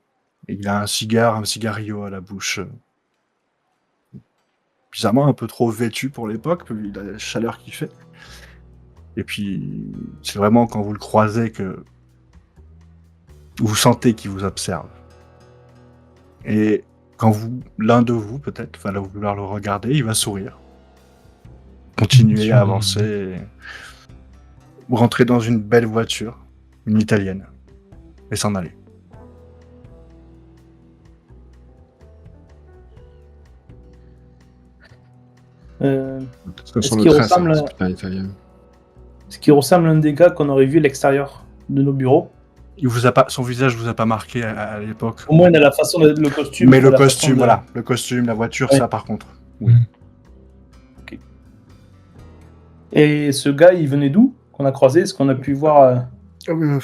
Et il a un cigarillo à la bouche. Bizarrement un peu trop vêtu pour l'époque, vu la chaleur qu'il fait. Et puis, c'est vraiment quand vous le croisez que vous sentez qu'il vous observe. Et quand l'un de vous, peut-être, va vouloir le regarder, il va sourire. Continuez à avancer. Et vous rentrez dans une belle voiture, une italienne, et s'en aller. Sur Est-ce le qu'il trait, ressemble ça, c'est putain italien. Ce qui ressemble à un des gars qu'on aurait vu à l'extérieur de nos bureaux. Son visage vous a pas marqué à l'époque. Au moins, il a la façon de le costume. Mais le la costume, façon de- voilà. Le costume, la voiture, Ouais. ça par contre. Oui. Ok. Et ce gars, il venait d'où qu'on a croisé? Est-ce qu'on a pu voir Vous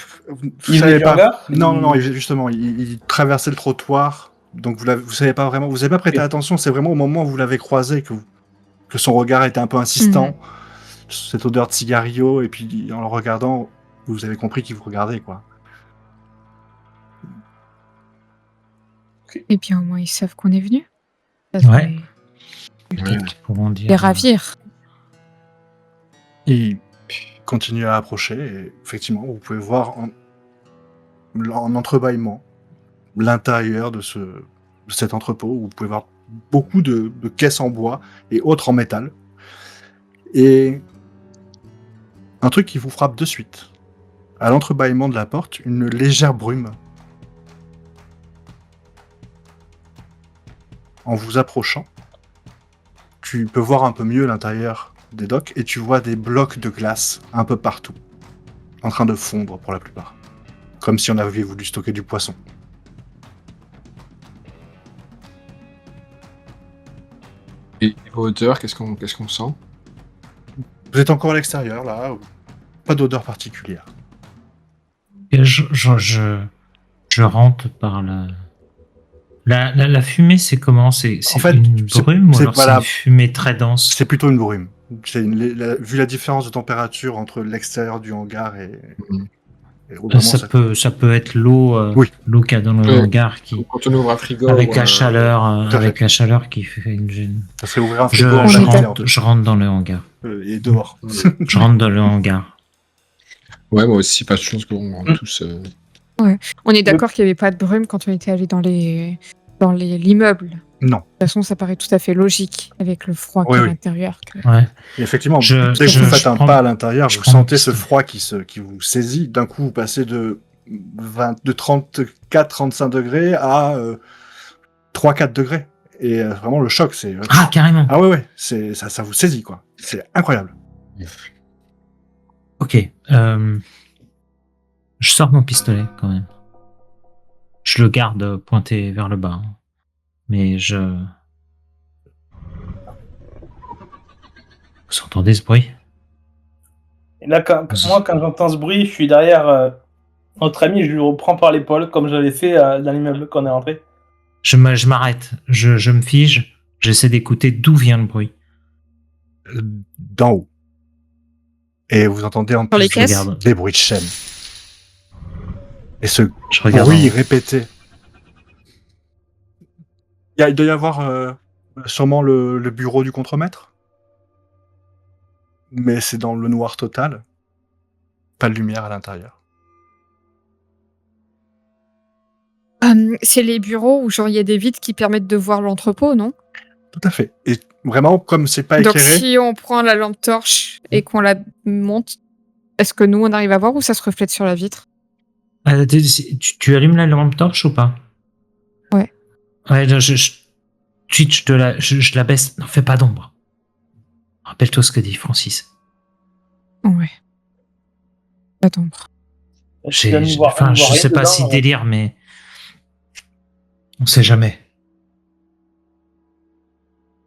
Il savez venait du pas. hangar? Non, justement, il traversait le trottoir. Donc vous savez pas vraiment. Vous avez pas prêté Ok. attention. C'est vraiment au moment où vous l'avez croisé que son regard était un peu insistant. Cette odeur de cigarillo, et puis en le regardant, vous avez compris qu'il vous regardait, quoi. Et bien, au moins, ils savent qu'on est venu. Ça Ouais. devrait Ouais. Comment dire? les ravir. Il continue à approcher, et effectivement, vous pouvez voir en entrebâillement l'intérieur de cet entrepôt, où vous pouvez voir beaucoup de caisses en bois et autres en métal. Et un truc qui vous frappe de suite. À l'entrebâillement de la porte, une légère brume. En vous approchant, tu peux voir un peu mieux l'intérieur des docks et tu vois des blocs de glace un peu partout, en train de fondre pour la plupart. Comme si on avait voulu stocker du poisson. Et niveau odeur, qu'est-ce qu'on sent? Vous êtes encore à l'extérieur, là. Pas d'odeur particulière. Et je rentre par la fumée, c'est comment? C'est En fait, une brume ou c'est alors pas c'est la- une fumée très dense? C'est plutôt une brume. Vu la différence de température entre l'extérieur du hangar et vraiment, Ça peut être l'eau Oui. l'eau qu'il y a dans le Ouais. hangar qui, Quand on ouvre un frigo... avec la chaleur, tout à avec fait. la chaleur qui fait une gêne. ça serait ouvrir un Je, frigo en je plein été, rentre, je rentre dans le hangar. et dehors. Je rentre dans le hangar. Ouais, moi aussi, pas de chance qu'on rentre tous... On est d'accord qu'il n'y avait pas de brume quand on était allé dans l'immeuble. Non. De toute façon, ça paraît tout à fait logique avec le froid qu'il y a à Oui. l'intérieur. Ouais. Et effectivement, Je- dès que vous je faites un prends- pas à l'intérieur, je vous prends sentez mon ce pistolet. froid qui vous saisit. D'un coup, vous passez de 34-35 degrés à 3-4 degrés. Et vraiment, le choc, c'est... Ah, carrément. Ah ouais, ça vous saisit, quoi. C'est incroyable. Ok. Je sors mon pistolet quand même. Je le garde pointé vers le bas. hein. Mais Vous entendez ce bruit? Et là, moi, quand j'entends ce bruit, je suis derrière notre ami, je le reprends par l'épaule, comme j'avais fait dans l'immeuble quand on est rentré. Je m'arrête. Je me fige. J'essaie d'écouter d'où vient le bruit. D'en haut. Et vous entendez en Sur les plus caisses regarde. des bruits de chaîne. Et ce Je regarde. bruit répété. Il doit y avoir sûrement le bureau du contremaître. Mais c'est dans le noir total. Pas de lumière à l'intérieur. C'est les bureaux où genre il y a des vitres qui permettent de voir l'entrepôt, non? Tout à fait. Et vraiment, comme c'est pas Donc éclairé, si on prend la lampe torche et qu'on la monte, est-ce que nous on arrive à voir ou ça se reflète sur la vitre? Tu allumes la lampe torche ou pas? Ouais. Ouais, Twitch, je la baisse. Non, fais pas d'ombre. Rappelle-toi ce que dit Francis. Ouais. Attends. Je sais pas si délire, mais on sait jamais.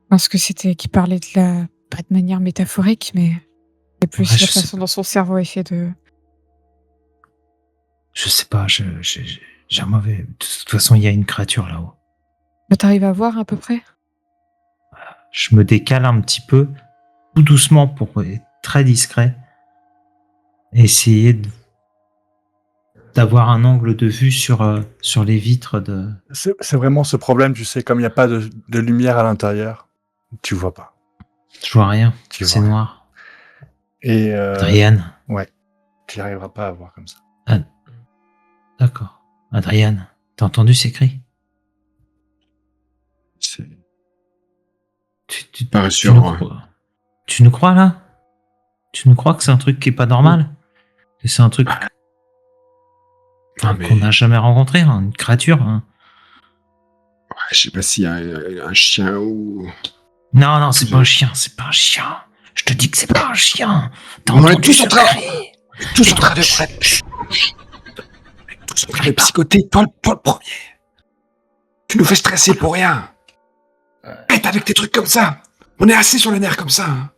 Parce que c'était qui parlait pas de manière métaphorique, mais c'est plus Ouais, la je sais façon dont son cerveau est fait de. Je sais pas, j'ai un mauvais. De toute façon, il y a une créature là-haut. T'arrives à voir à peu près? Je me décale un petit peu, tout doucement pour être très discret, et essayer d'avoir un angle de vue sur les vitres de. c'est vraiment ce problème, tu sais, comme il n'y a pas de lumière à l'intérieur, tu vois pas. Je vois rien, Tu c'est vois. noir. Et Adriane, tu n'y arriveras pas à voir comme ça. d'accord. Adriane, t'as entendu ces cris? C'est Tu pas nous rassurant. crois, tu nous crois là? Tu nous crois que c'est un truc qui est pas normal? Que c'est un truc Mais- qu'on n'a jamais rencontré, hein, une créature? hein. Ouais, je sais pas s'il y a un chien ou... Non, c'est pas un chien, c'est pas un chien. Je te dis que c'est pas un chien. T'as On est entendu tous ce en train- cri? Tous en train de... Tous en train de psychoter, toi le premier. Tu nous fais stresser pour rien. Arrête avec tes trucs comme ça. On est assez sur les nerfs comme ça. hein.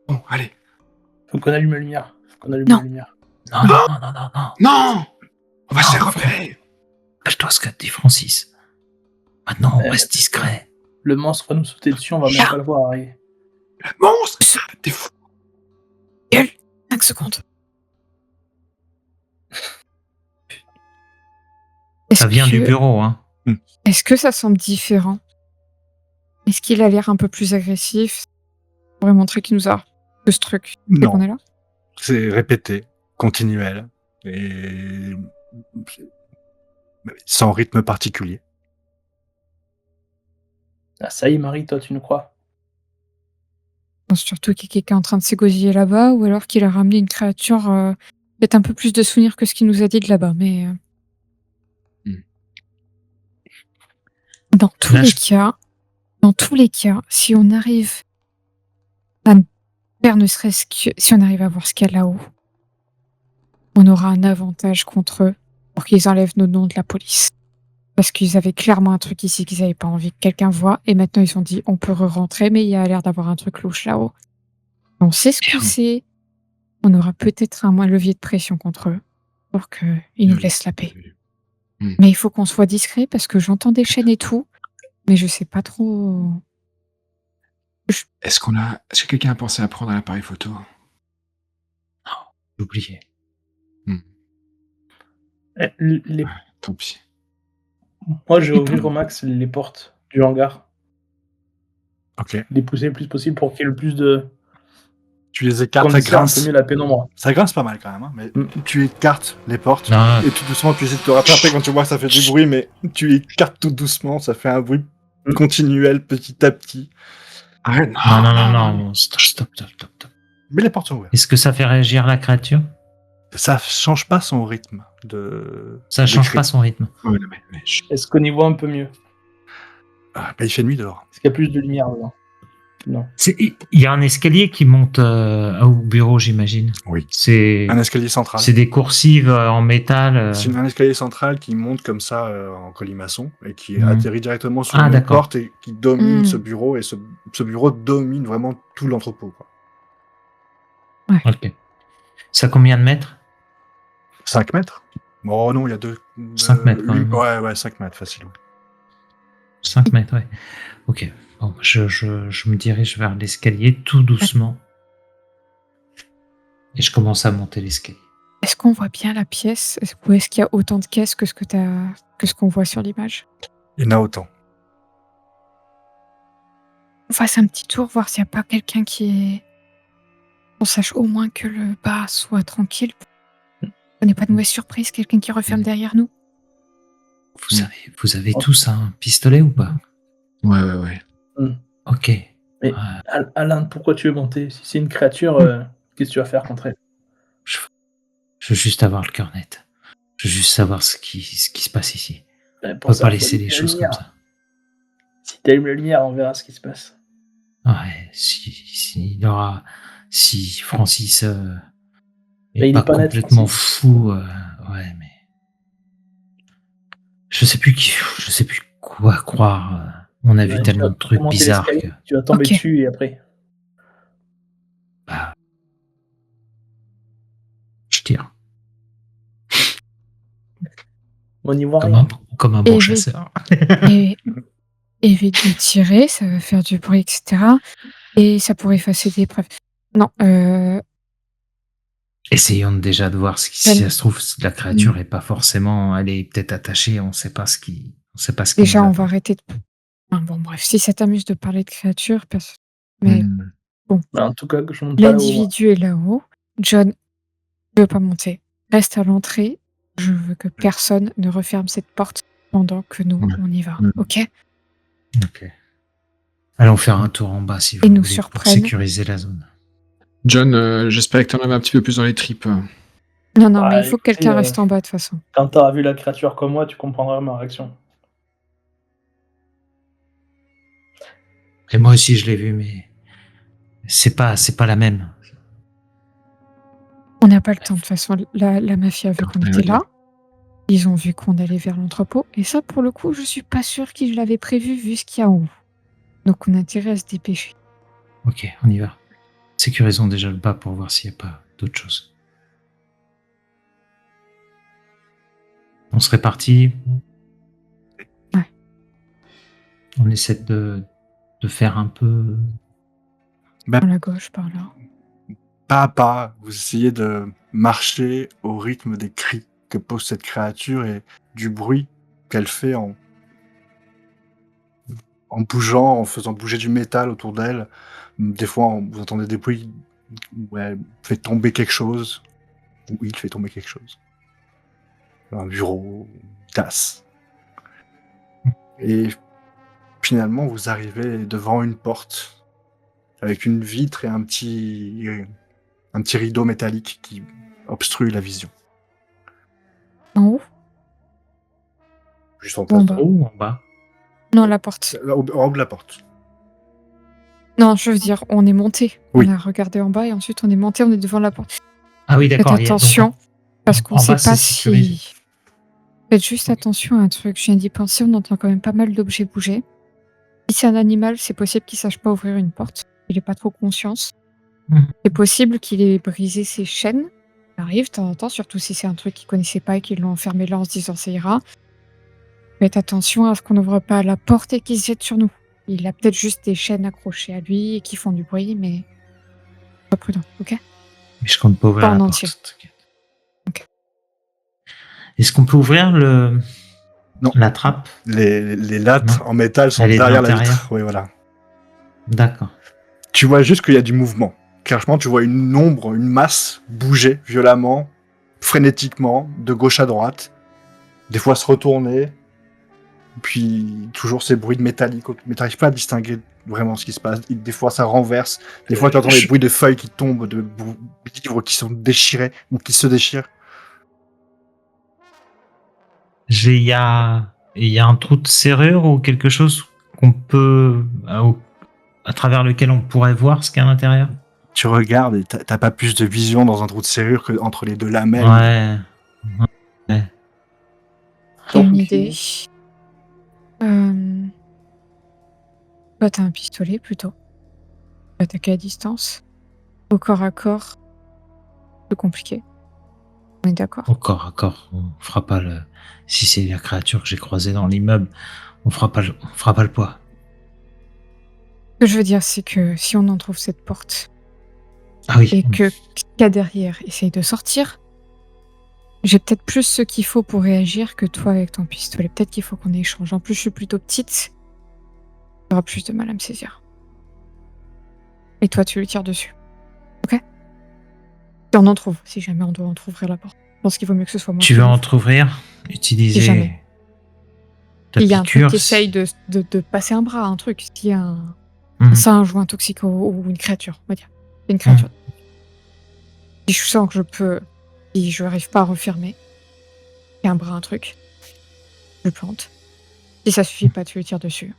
Bon, allez. Faut qu'on allume la lumière. Non, Non. non. Non. On va se faire Non. repérer. Rappelle-toi ce qu'a dit Francis. Maintenant, on Euh, reste discret. Le monstre va nous sauter dessus, on va même pas le voir arriver. Le monstre. T'es fou. 5 secondes. Ça vient du bureau, hein. Est-ce que ça semble différent? Est-ce qu'il a l'air un peu plus agressif? On pourrait montrer qu'il nous a que ce truc dès qu'on Non, est là? c'est répété, continuel, et sans rythme particulier. Ah, ça y est, Marie, toi, tu nous crois? Je pense surtout qu'il y a quelqu'un en train de s'égosiller là-bas, ou alors qu'il a ramené une créature peut-être un peu plus de souvenirs que ce qu'il nous a dit de là-bas, mais dans tous Là, les cas, si on arrive à faire ne serait-ce que si on arrive à voir ce qu'il y a là-haut, on aura un avantage contre eux pour qu'ils enlèvent nos noms de la police. Parce qu'ils avaient clairement un truc ici qu'ils n'avaient pas envie que quelqu'un voie. Et maintenant, ils se sont dit, on peut re-rentrer, mais il y a l'air d'avoir un truc louche là-haut. On sait ce que c'est. On aura peut-être un levier de pression contre eux pour qu'ils nous laissent la paix. Mais il faut qu'on soit discret parce que j'entends des chaînes et tout, mais je sais pas trop. Est-ce que quelqu'un a pensé à prendre un appareil photo? J'ai oublié. Les- Tant pis. Moi, je vais ouvrir au max les portes du hangar. Ok. Les pousser le plus possible pour qu'il y ait le plus de. Tu les écartes, Qu'on ça ait un grince. peu mieux la pénombre. Ça grince pas mal quand même, hein, mais tu écartes les portes Non, et tout doucement tu essaies de te rattraper quand tu vois que ça fait du bruit, mais tu écartes tout doucement, ça fait un bruit continuel petit à petit. Arrête. non, stop. Mais les portes sont ouvertes. Est-ce que ça fait réagir la créature? Ça change pas son rythme de. Ça de change cri. pas son rythme. Ouais, non, mais chut. Est-ce qu'on y voit un peu mieux? Ah, bah, il fait nuit dehors. Est-ce qu'il y a plus de lumière dedans? Non. Il y a un escalier qui monte au bureau, j'imagine. Oui. C'est Un escalier central. des coursives en métal. C'est un escalier central qui monte comme ça en colimaçon et qui Mhm. atterrit directement sur Ah, une d'accord. porte et qui domine Mhm. ce bureau, et ce bureau domine vraiment tout l'entrepôt, quoi. Ok. Ça a combien de mètres? 5 mètres? Oh non, il y a 5 mètres, quand même. Ouais, 5 mètres, facile. 5 mètres, ouais. Ok. Bon, je me dirige vers l'escalier tout doucement. Et je commence à monter l'escalier. Est-ce qu'on voit bien la pièce? Ou est-ce qu'il y a autant de caisses que ce qu'on voit sur l'image? Il y en a autant. On fasse un petit tour, voir s'il n'y a pas quelqu'un qui est. On sache au moins que le bas soit tranquille. On n'est pas de mauvaise surprise, quelqu'un qui referme derrière nous. Vous avez tous un pistolet ou pas? Ouais. Ok. Mais Alain, pourquoi tu veux monter? Si c'est une créature, qu'est-ce que tu vas faire contre elle? Je veux juste avoir le cœur net. Je veux juste savoir ce qui se passe ici. Ben, On pour peut ça, pas faut laisser allumer les la choses lumière. comme ça. Si t'allumes la lumière, on verra ce qui se passe. Ouais, si Francis Mais est il pas est pas net, complètement Francis. fou, ouais, mais je sais plus quoi croire. On a vu Ouais, tellement de trucs monter bizarres que l'escalier, tu vas tomber Ok. dessus et après. bah, je tire On n'y voit comme rien. un Et bon je vais- chasseur. Et évite de tirer, ça va faire du bruit, etc. Et ça pourrait effacer des preuves. Non, Essayons déjà de voir si ça se trouve la créature est pas forcément, elle est peut-être attachée, on sait pas ce qui déjà, nous on attend. va arrêter de. Enfin, bon, bref, si ça t'amuse de parler de créatures, mais Mais en tout cas, que je monte pas là-haut. l'individu est là-haut. John ne veut pas monter. Reste à l'entrée. Je veux que personne ne referme cette porte pendant que nous, on y va. Ok? Ok. Allons faire un tour en bas si vous Et nous voulez pour surprennent. sécuriser la zone. John, j'espère que t'en avais un petit peu plus dans les tripes. Non, Bah, mais il faut que écoutez, quelqu'un reste en bas de toute façon. Quand t'auras vu la créature comme moi, tu comprendras ma réaction. Et moi aussi je l'ai vu, mais c'est pas la même. On n'a pas le temps de toute façon. La mafia a vu qu'on était là. Ils ont vu qu'on allait vers l'entrepôt. Et ça, pour le coup, je suis pas sûre qu'ils l'avaient prévu vu ce qu'il y a en haut. Donc on a intérêt à se dépêcher. Ok, on y va. Sécurisons déjà le bas pour voir s'il n'y a pas d'autre chose. On se répartit. Ouais. On essaie de faire un peu. Par la gauche, par là. Pas à pas, vous essayez de marcher au rythme des cris que pose cette créature et du bruit qu'elle fait en bougeant, en faisant bouger du métal autour d'elle. Des fois, vous entendez des bruits où elle fait tomber quelque chose, ou il fait tomber quelque chose. Un bureau, une tasse. Et finalement, vous arrivez devant une porte avec une vitre et un petit rideau métallique qui obstrue la vision. En haut? Juste en Ou face. en bas? Ou en bas. Non, la porte. Au haut de la porte. Non, je veux dire, on est monté. Oui. On a regardé en bas et ensuite on est monté, on est devant la porte. Ah oui, Faites d'accord. attention, parce qu'on en sait bas, pas c'est sécurisé. si... Faites juste attention à un truc, je viens d'y penser, on entend quand même pas mal d'objets bouger. Si c'est un animal, c'est possible qu'il sache pas ouvrir une porte. Il ait pas trop conscience. C'est possible qu'il ait brisé ses chaînes. Ça arrive de temps en temps, surtout si c'est un truc qu'il connaissait pas et qu'ils l'ont enfermé là en se disant ça ira. Faites attention à ce qu'on n'ouvre pas la porte et qu'il se jette sur nous. Il a peut-être juste des chaînes accrochées à lui et qui font du bruit, mais sois prudent, ok? Mais je compte pas ouvrir Pas en la entier. porte. t'inquiète. Ok. Est-ce qu'on peut ouvrir Non. la trappe? Les lattes Non. en métal sont Elle est de derrière la l'intérieur. vitre. Oui, voilà. D'accord. Tu vois juste qu'il y a du mouvement. Clairement, tu vois une ombre, une masse bouger violemment, frénétiquement, de gauche à droite. Des fois se retourner. Puis toujours ces bruits de métallique. Mais t'arrives pas à distinguer vraiment ce qui se passe. Des fois ça renverse. Des fois tu entends des bruits de feuilles qui tombent, de livres qui sont déchirés ou qui se déchirent. Il y a un trou de serrure ou quelque chose qu'on peut à travers lequel on pourrait voir ce qu'il y a à l'intérieur? Tu regardes et t'as pas plus de vision dans un trou de serrure que entre les deux lamelles. Ouais. J'ai une idée. Toi, t'as un pistolet plutôt. Tu peux attaquer à distance. Au corps à corps, plus compliqué. On est d'accord? Au corps à corps, on fera pas le. Si c'est la créature que j'ai croisée dans l'immeuble, on fera pas le poids. Ce que je veux dire, c'est que si on en trouve cette porte Ah oui. et que qu'il y a derrière essaye de sortir, j'ai peut-être plus ce qu'il faut pour réagir que toi avec ton pistolet. Peut-être qu'il faut qu'on échange. En plus, je suis plutôt petite. J'aurai plus de mal à me saisir. Et toi, tu lui tires dessus. Ok? Si on en trouve, si jamais on doit entrouvrir la porte. Je pense qu'il vaut mieux que ce soit moi. Tu qui veux le fasse. entrouvrir, utiliser Si jamais. ta Il y a un truc piqûre. qui essaye de passer un bras, un truc. S'il y a un Mhm. singe ou un toxico ou une créature, on va dire. Une créature. Si je sens que je peux, si je n'arrive pas à refermer, il y a un bras, un truc, je plante. Si ça suffit pas, tu lui tires dessus.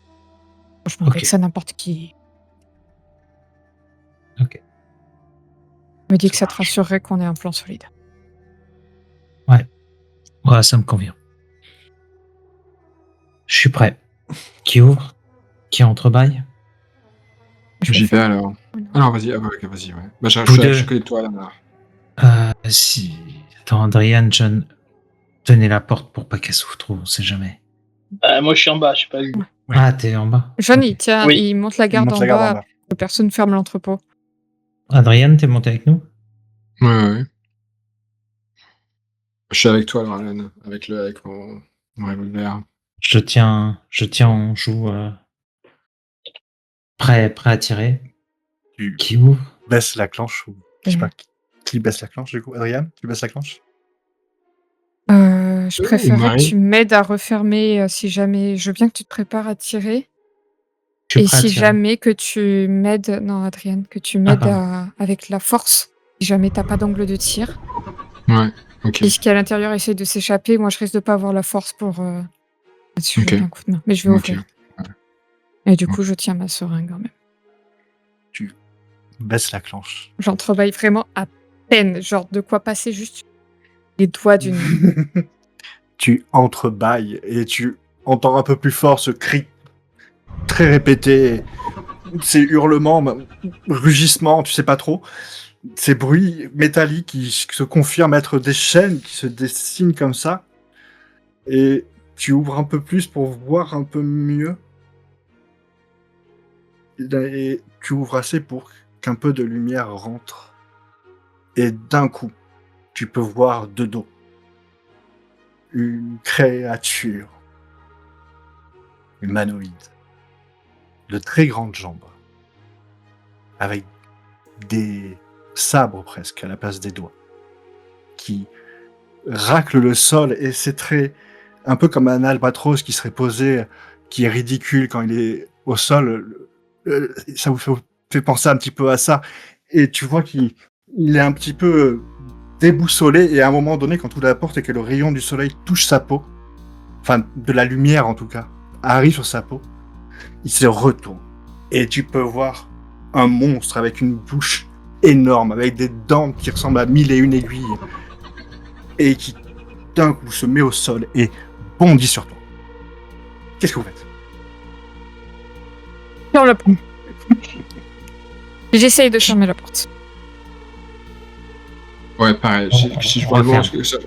Franchement, Ok. avec ça, n'importe qui Ok. me dit que Ça ça te marche. rassurerait qu'on ait un plan solide. Ouais, ça me convient. Je suis prêt. Qui ouvre? Qui entrebâille? Je vais J'y le vais faire. alors. Alors vas-y, ah, ok, vas-y, ouais. Bah, je Vous suis deux. à côté de toi là. Si. Attends, Adrian, John, tenez la porte pour pas qu'elle s'ouvre trop, on sait jamais. Moi, je suis en bas, je sais pas où. Ouais. Ah, t'es en bas. John, Ok. il tient, Oui. il monte la garde Monte en la garde bas, en bas. que personne ferme l'entrepôt. Adrian, t'es monté avec nous? Ouais. Je suis avec toi alors, Alan, avec mon revolver. Je tiens en joue. Prêt à tirer. Tu Qui ouvre? baisses la clenche ou je sais Mhm. pas qui baisse la clenche du coup. Adrien, tu baisses la clenche? Je préférerais que Marie. tu m'aides à refermer si jamais. Je veux bien que tu te prépares à tirer. Je suis Et prêt à si tirer. jamais que tu m'aides. Non, Adrienne, que tu m'aides pardon. avec la force. Si jamais t'as pas d'angle de tir. Ouais, ok. Et ce qui est à l'intérieur essaie de s'échapper, moi je risque de pas avoir la force pour. Là-dessus, je veux Ok. bien un coup de main. Mais je vais Ok. ouvrir. Ouais. Et du coup, je tiens ma seringue quand même. Baisse la clenche. J'entrebâille vraiment à peine. Genre de quoi passer juste les doigts d'une main. Tu entrebâilles et tu entends un peu plus fort ce cri très répété, ces hurlements, rugissements, tu sais pas trop, ces bruits métalliques qui se confirment être des chaînes qui se dessinent comme ça. Et tu ouvres un peu plus pour voir un peu mieux. Et tu ouvres assez pour qu'un peu de lumière rentre. Et d'un coup, tu peux voir de dos une créature humanoïde de très grandes jambes, avec des sabres presque à la place des doigts, qui racle le sol et c'est très un peu comme un albatros qui serait posé, qui est ridicule quand il est au sol. Ça vous fait penser un petit peu à ça. Et tu vois qu'il est un petit peu déboussolé et à un moment donné, quand tu ouvres la porte et que le rayon du soleil touche sa peau, enfin de la lumière en tout cas, arrive sur sa peau, il se retourne. Et tu peux voir un monstre avec une bouche énorme, avec des dents qui ressemblent à 1001 aiguilles, et qui d'un coup se met au sol et bondit sur toi. Qu'est-ce que vous faites? Ferme la porte. J'essaye de fermer la porte. Ouais, pareil. Si je vois le referme. monstre, ça...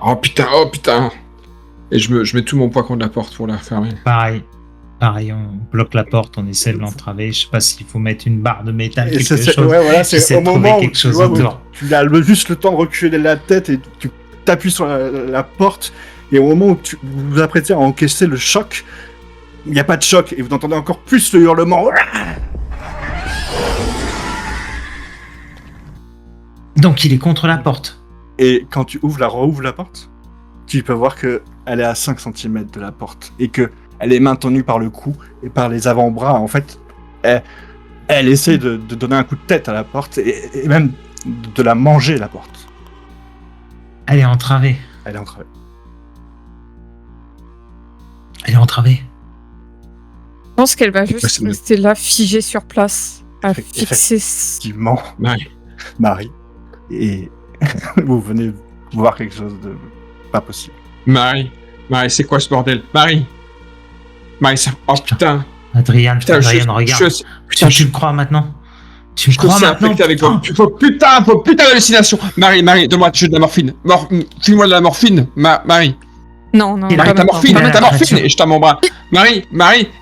Oh putain. Et je mets tout mon poids contre la porte pour la refermer. Pareil, on bloque la porte, on essaie de l'entraver. Je sais pas s'il faut mettre une barre de métal, Et quelque c'est chose. ouais, voilà, c'est J'essaie au de trouver moment où quelque tu chose vois, autour. tu as juste le temps de reculer la tête et tu t'appuies sur la porte. Et au moment où vous vous apprêtez à encaisser le choc, il n'y a pas de choc et vous entendez encore plus le hurlement. Donc il est contre la porte. Et quand tu rouvres la porte, tu peux voir que elle est à 5 cm de la porte et que elle est maintenue par le cou et par les avant-bras. En fait, elle essaie de donner un coup de tête à la porte et même de la manger, la porte. Elle est entravée. Elle est entravée. Je pense qu'elle va juste Ouais, c'est rester là, figée sur place, à Effectivement. fixer. Effectivement, Marie. Marie. Et vous venez voir quelque chose de pas possible. Marie, c'est quoi ce bordel? Marie, ça... Oh putain. Adrien, Putain, regarde. Tu le crois maintenant? Tu me Je crois suis maintenant? infecté avec putain vos putain d'hallucinations. Marie, donne-moi de la morphine. File-moi de la morphine, Marie. Non, Et Marie, là, ta morphine, pas maintenant. et je tends mon bras. Marie,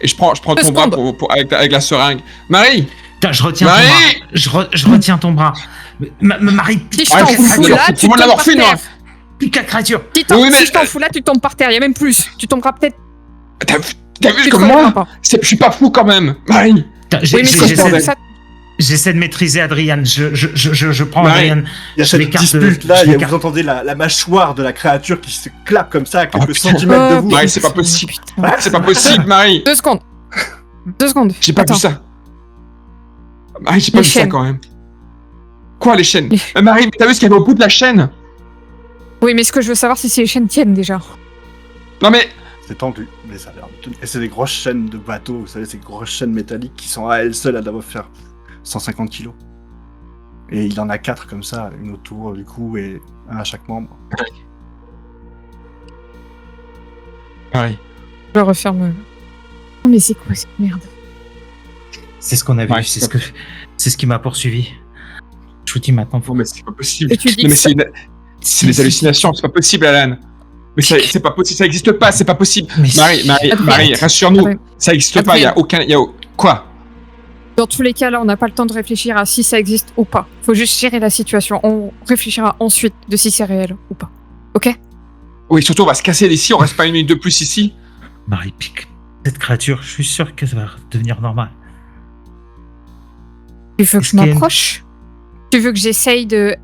et je prends ton bras avec la seringue. Marie, Putain, je retiens Marie ton bras. Je retiens ton bras. Marie, Si je Ouais, t'en fous-le, fous là, tu fous-moi de la tombes par morphine, terre. moi. pique la créature. Oui, mais- Si je t'en fous là, tu tombes par terre. Il y a même plus. Tu tomberas peut-être. t'as vu Tu te comme relèveras moi? pas. Je suis pas fou quand même. Marie, Putain, Oui, mais ça, J'essaie de maîtriser Adrien. Je prends Marie. Adrien. Il y a Je cette l'écarte, dispute là, je l'écarte. vous entendez la mâchoire de la créature qui se claque comme ça à quelques putain. centimètres de vous. Marie, c'est pas possible. Putain. C'est pas possible, Marie. 2 secondes. 2 secondes. J'ai pas Attends. vu ça. Marie, j'ai pas Les vu ça chaînes. quand même. Quoi, les chaînes? Les- Marie, mais t'as vu ce qu'il y avait au bout de la chaîne? Oui, mais ce que je veux savoir, c'est si les chaînes tiennent déjà. Non mais... C'est tendu, mais ça a l'air de tenir. Et c'est des grosses chaînes de bateaux, vous savez, ces grosses chaînes métalliques qui sont à elles seules à devoir faire 150 kilos. Et il en a 4 comme ça, une autour du cou et un à chaque membre. Marie. Je referme. Oh, mais c'est quoi cette merde? C'est ce qu'on a vu. Ouais, C'est ce qui m'a poursuivi. Je vous dis maintenant. Non mais c'est pas possible. Et tu dis Non, mais que c'est des hallucinations, c'est pas possible, Alan. Mais c'est pas possible, ça existe pas, c'est pas possible. Mais Marie, rassure-nous, Adrien. ça existe pas, Adrien. Quoi? Dans tous les cas, là, on n'a pas le temps de réfléchir à si ça existe ou pas. Faut juste gérer la situation. On réfléchira ensuite de si c'est réel ou pas. Ok? Oui, surtout on va se casser d'ici, on reste pas une minute de plus ici. Marie pique cette créature. Je suis sûr que ça va devenir normal. Tu veux que Est-ce je qu'il y a m'approche? Tu veux que j'essaye de.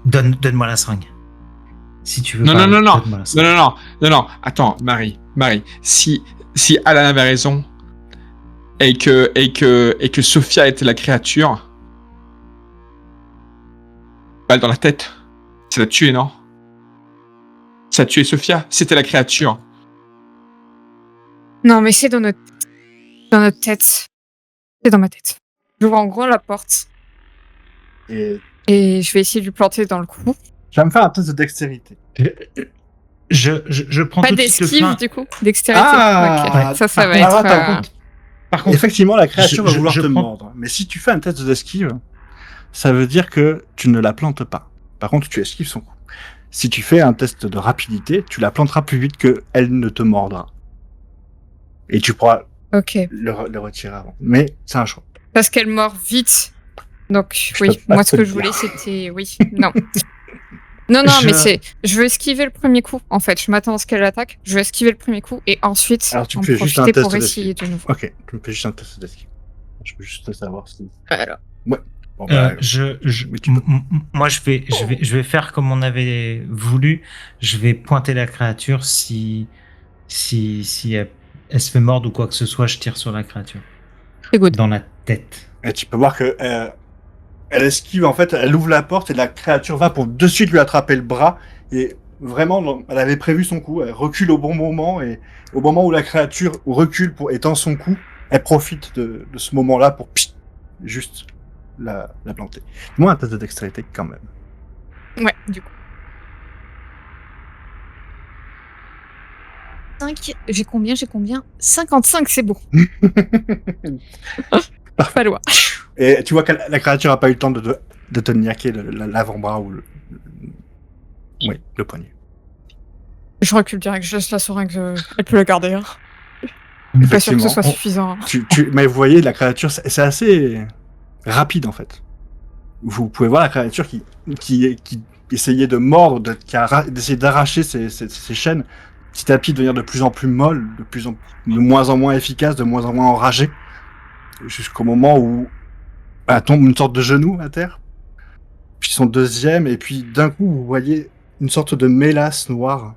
Donne-moi la seringue. Si tu veux. Non, pas, non, donne-moi la seringue. non. Attends, Marie, si Alan avait raison et que Sophia était la créature, balle dans la tête, ça l'a tué, non? Ça a tué Sophia, c'était la créature. Non, mais c'est dans notre tête. C'est dans ma tête. J'ouvre en gros la porte Et et je vais essayer de lui planter dans le cou. je vais me faire un test de dextérité. Je prends Pas tout de suite le d'esquive flingue. du coup, dextérité. Ah, Ok. ouais. Ça va Alors, être. attends, Par contre, effectivement, la créature va vouloir je te prends- mordre. Mais si tu fais un test d'esquive, ça veut dire que tu ne la plantes pas. Par contre, tu esquives son coup. Si tu fais un test de rapidité, tu la planteras plus vite qu'elle ne te mordra. Et tu pourras Ok. le retirer avant. Mais c'est un choix. Parce qu'elle mord vite. Donc Je oui, peux pas moi ce te que le je voulais dire. c'était oui, non. Non, mais je veux esquiver le premier coup en fait. Je m'attends à ce qu'elle attaque. Je veux esquiver le premier coup et ensuite Alors, tu en fais juste un profiter test pour d'esquive. essayer de nouveau. Ok, tu me fais juste un test d'esquive. Je peux juste savoir si... Alors. Bon, bah, oui, tu peux. moi, je vais faire comme on avait voulu. Je vais pointer la créature si elle se fait mordre ou quoi que ce soit, je tire sur la créature. C'est good. Dans la tête. Et tu peux voir que elle esquive, en fait, elle ouvre la porte et la créature va pour de suite lui attraper le bras. Et vraiment, elle avait prévu son coup, elle recule au bon moment. Et au moment où la créature recule pour étendre son coup, elle profite de ce moment-là pour juste la planter. Moi, un test de dextérité quand même. Ouais, du coup. 5. J'ai combien 55, c'est bon. Pas loin. Et tu vois que la créature a pas eu le temps de te niaquer l'avant-bras ou oui, le poignet. Je recule direct, je laisse la seringue, elle peut la garder. Hein. Je suis pas sûr que ce soit suffisant. Mais vous voyez, la créature, c'est assez rapide en fait. Vous pouvez voir la créature qui essayait de mordre, d'essayer d'arracher ses chaînes, petit à petit devenir de plus en plus molle, de moins en moins efficace, de moins en moins enragée, jusqu'au moment où elle tombe une sorte de genou à terre. Puis son deuxième, et puis d'un coup, vous voyez une sorte de mélasse noire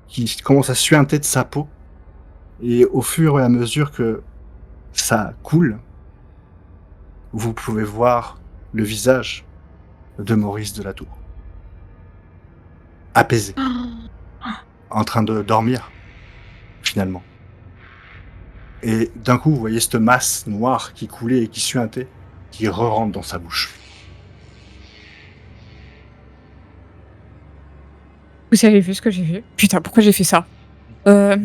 qui commence à suinter de sa peau. Et au fur et à mesure que ça coule, vous pouvez voir le visage de Maurice de la Tour. Apaisé. En train de dormir, finalement. Et d'un coup, vous voyez cette masse noire qui coulait et qui suintait, qui re-rentre dans sa bouche. Vous avez vu ce que j'ai vu? Putain, pourquoi j'ai fait ça? Ouais,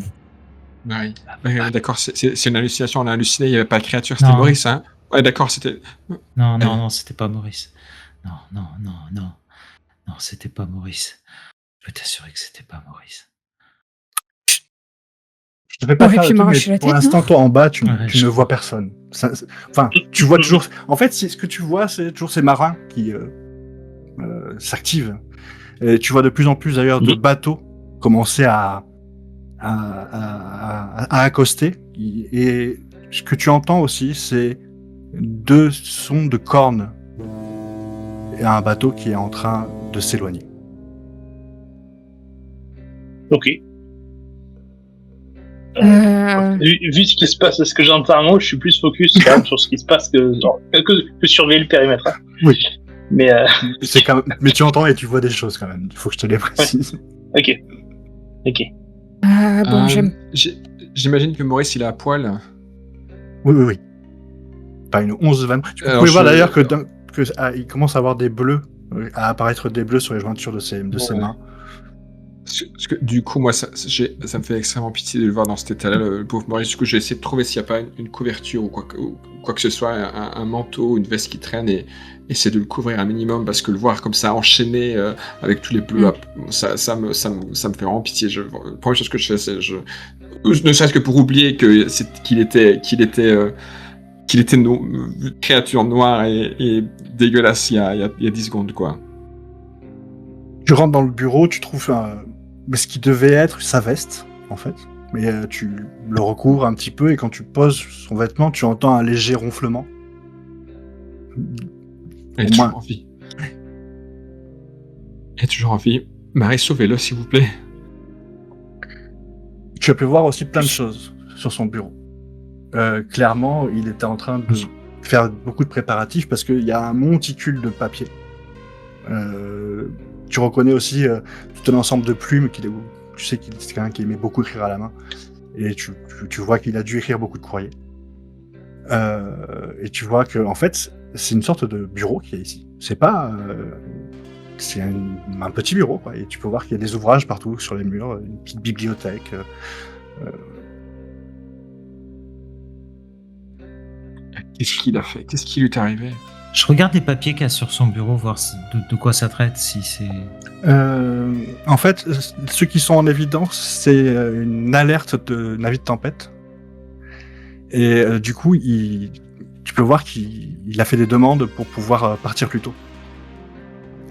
d'accord, c'est une hallucination, on a halluciné, il n'y avait pas de créature, c'était Non. Maurice, hein? Ouais, d'accord, c'était... Non, c'était pas Maurice. Non, c'était pas Maurice. Je peux t'assurer que c'était pas Maurice. Je te fais pas Ouais, faire puis le truc, m'arracher mais la pour tête, l'instant, toi, en bas, tu Ouais, ne vois personne. Enfin, tu vois toujours... En fait, ce que tu vois, c'est toujours ces marins qui s'activent. Et tu vois de plus en plus, d'ailleurs, de bateaux commencer à accoster. Et ce que tu entends aussi, c'est 2 sons de cornes et un bateau qui est en train de s'éloigner. Ok. Vu ce qui se passe, ce que j'entends moi, je suis plus focus quand même sur ce qui se passe que surveiller le périmètre. Hein. Oui. Mais c'est quand même... Mais tu entends et tu vois des choses quand même. Il faut que je te les précise. Ok. Bon, j'aime. J'imagine que Maurice, il est à poil. Oui. Pas une 11-20. Tu pouvez voir d'ailleurs que il commence à avoir des bleus, à apparaître des bleus sur les jointures de ses mains. Parce que, du coup, moi, ça me fait extrêmement pitié de le voir dans cet état-là, le pauvre Maurice. Du coup, j'ai essayé de trouver s'il n'y a pas une couverture ou quoi que ce soit, un manteau, une veste qui traîne, et essayer de le couvrir un minimum, parce que le voir comme ça enchaîné avec tous les bleus, ça me fait vraiment pitié. La première chose que je fais, c'est ne serait-ce que pour oublier qu'il était une créature noire et dégueulasse il y a 10 secondes, quoi. Tu rentres dans le bureau, tu trouves ce qui devait être sa veste, en fait. Mais tu le recouvres un petit peu, et quand tu poses son vêtement, tu entends un léger ronflement. Il est toujours en vie. Marie, sauvez-le, s'il vous plaît. Tu as pu voir aussi plein de choses sur son bureau. Clairement, il était en train de faire beaucoup de préparatifs, parce qu'il y a un monticule de papier. Tu reconnais aussi tout un ensemble de plumes. Tu sais qu'il c'est quelqu'un qui aimait beaucoup écrire à la main. Et tu vois qu'il a dû écrire beaucoup de courriers. Et tu vois que, en fait, c'est une sorte de bureau qui est ici. C'est pas... c'est un petit bureau, quoi. Et tu peux voir qu'il y a des ouvrages partout sur les murs, une petite bibliothèque. Qu'est-ce qu'il a fait? Qu'est-ce qui lui est arrivé? Je regarde les papiers qu'il y a sur son bureau, voir de quoi ça traite, si c'est... En fait, ceux qui sont en évidence, c'est une alerte de navire de tempête. Et du coup, tu peux voir qu'il a fait des demandes pour pouvoir partir plus tôt.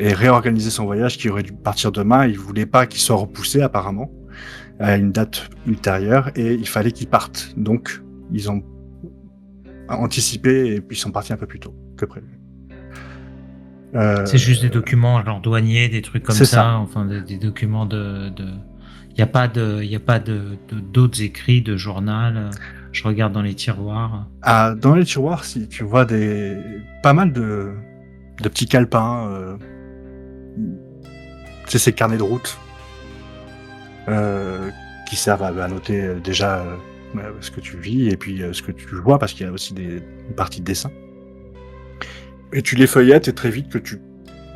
Et réorganiser son voyage, qui aurait dû partir demain. Il voulait pas qu'il soit repoussé, apparemment, à une date ultérieure, et il fallait qu'il parte. Donc, ils ont anticipé, et puis ils sont partis un peu plus tôt que prévu. C'est juste des documents genre douaniers, des trucs comme ça. Enfin des documents il y a pas d'autres écrits de journal. Je regarde dans les tiroirs. Dans les tiroirs, si tu vois pas mal de petits calepins, c'est ces carnets de route qui servent à noter déjà ce que tu vis, et puis ce que tu vois, parce qu'il y a aussi une partie de dessin. Et tu les feuillettes, et très vite que tu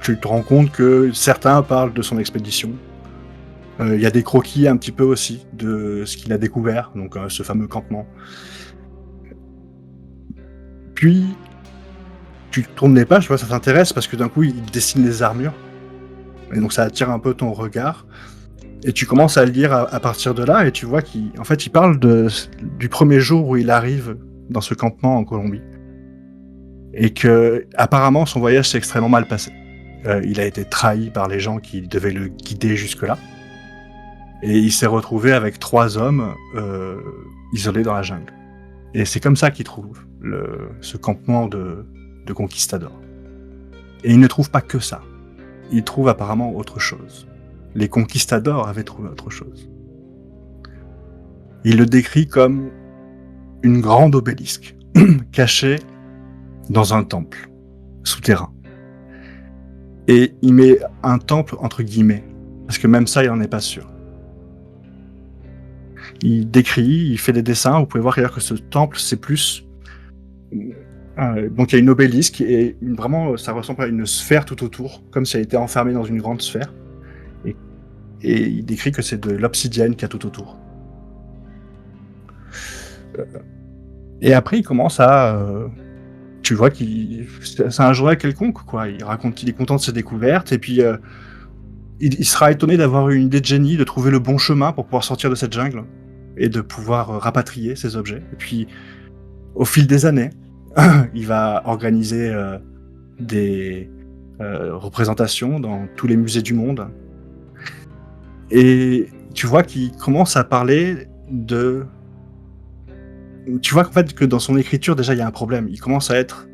te rends compte que certains parlent de son expédition, Il y a des croquis un petit peu aussi de ce qu'il a découvert, donc ce fameux campement. Puis, tu tournes les pages, tu vois, ça t'intéresse parce que d'un coup, il dessine les armures. Et donc ça attire un peu ton regard. Et tu commences à lire à partir de là, et tu vois qu'il il parle du premier jour où il arrive dans ce campement en Colombie. Et que, apparemment, son voyage s'est extrêmement mal passé. Il a été trahi par les gens qui devaient le guider jusque-là. Et il s'est retrouvé avec 3 hommes isolés dans la jungle. Et c'est comme ça qu'il trouve ce campement de conquistadors. Et il ne trouve pas que ça. Il trouve apparemment autre chose. Les conquistadors avaient trouvé autre chose. Il le décrit comme une grande obélisque, cachée dans un temple souterrain. Et il met un temple entre guillemets, parce que même ça, il n'en est pas sûr. Il décrit, il fait des dessins, vous pouvez voir d'ailleurs que ce temple, c'est plus... donc il y a une obélisque, et vraiment, ça ressemble à une sphère tout autour, comme si elle était enfermée dans une grande sphère. Et il décrit que c'est de l'obsidienne qu'il y a tout autour. Et après, il commence à... tu vois c'est un jouet quelconque, quoi. Il raconte qu'il est content de ses découvertes, et puis il sera étonné d'avoir eu une idée de génie, de trouver le bon chemin pour pouvoir sortir de cette jungle, et de pouvoir rapatrier ces objets. Et puis, au fil des années, il va organiser des représentations dans tous les musées du monde. Et tu vois qu'il commence à parler de... Tu vois qu'en fait, que dans son écriture, déjà, il y a un problème. Il commence à être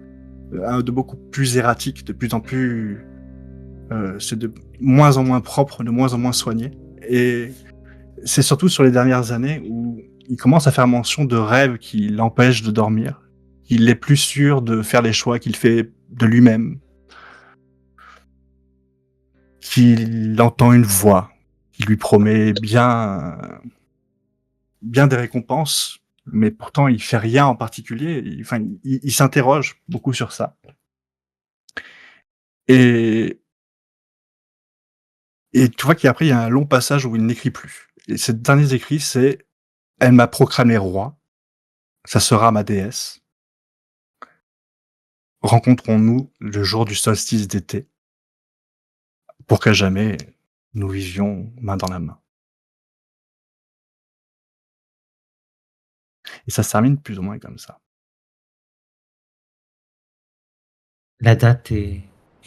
de beaucoup plus erratique, de plus en plus... c'est de moins en moins propre, de moins en moins soigné. Et c'est surtout sur les dernières années où il commence à faire mention de rêves qui l'empêchent de dormir. Il est plus sûr de faire les choix qu'il fait de lui-même. Qu'il entend une voix qui lui promet bien des récompenses, mais pourtant il fait rien en particulier. Il s'interroge beaucoup sur ça. Et tu vois qu'après il y a un long passage où il n'écrit plus. Et ses derniers écrits, c'est « Elle m'a proclamé roi, ça sera ma déesse. Rencontrons-nous le jour du solstice d'été, pour qu'à jamais nous vivions main dans la main. » Et ça se termine plus ou moins comme ça. La date est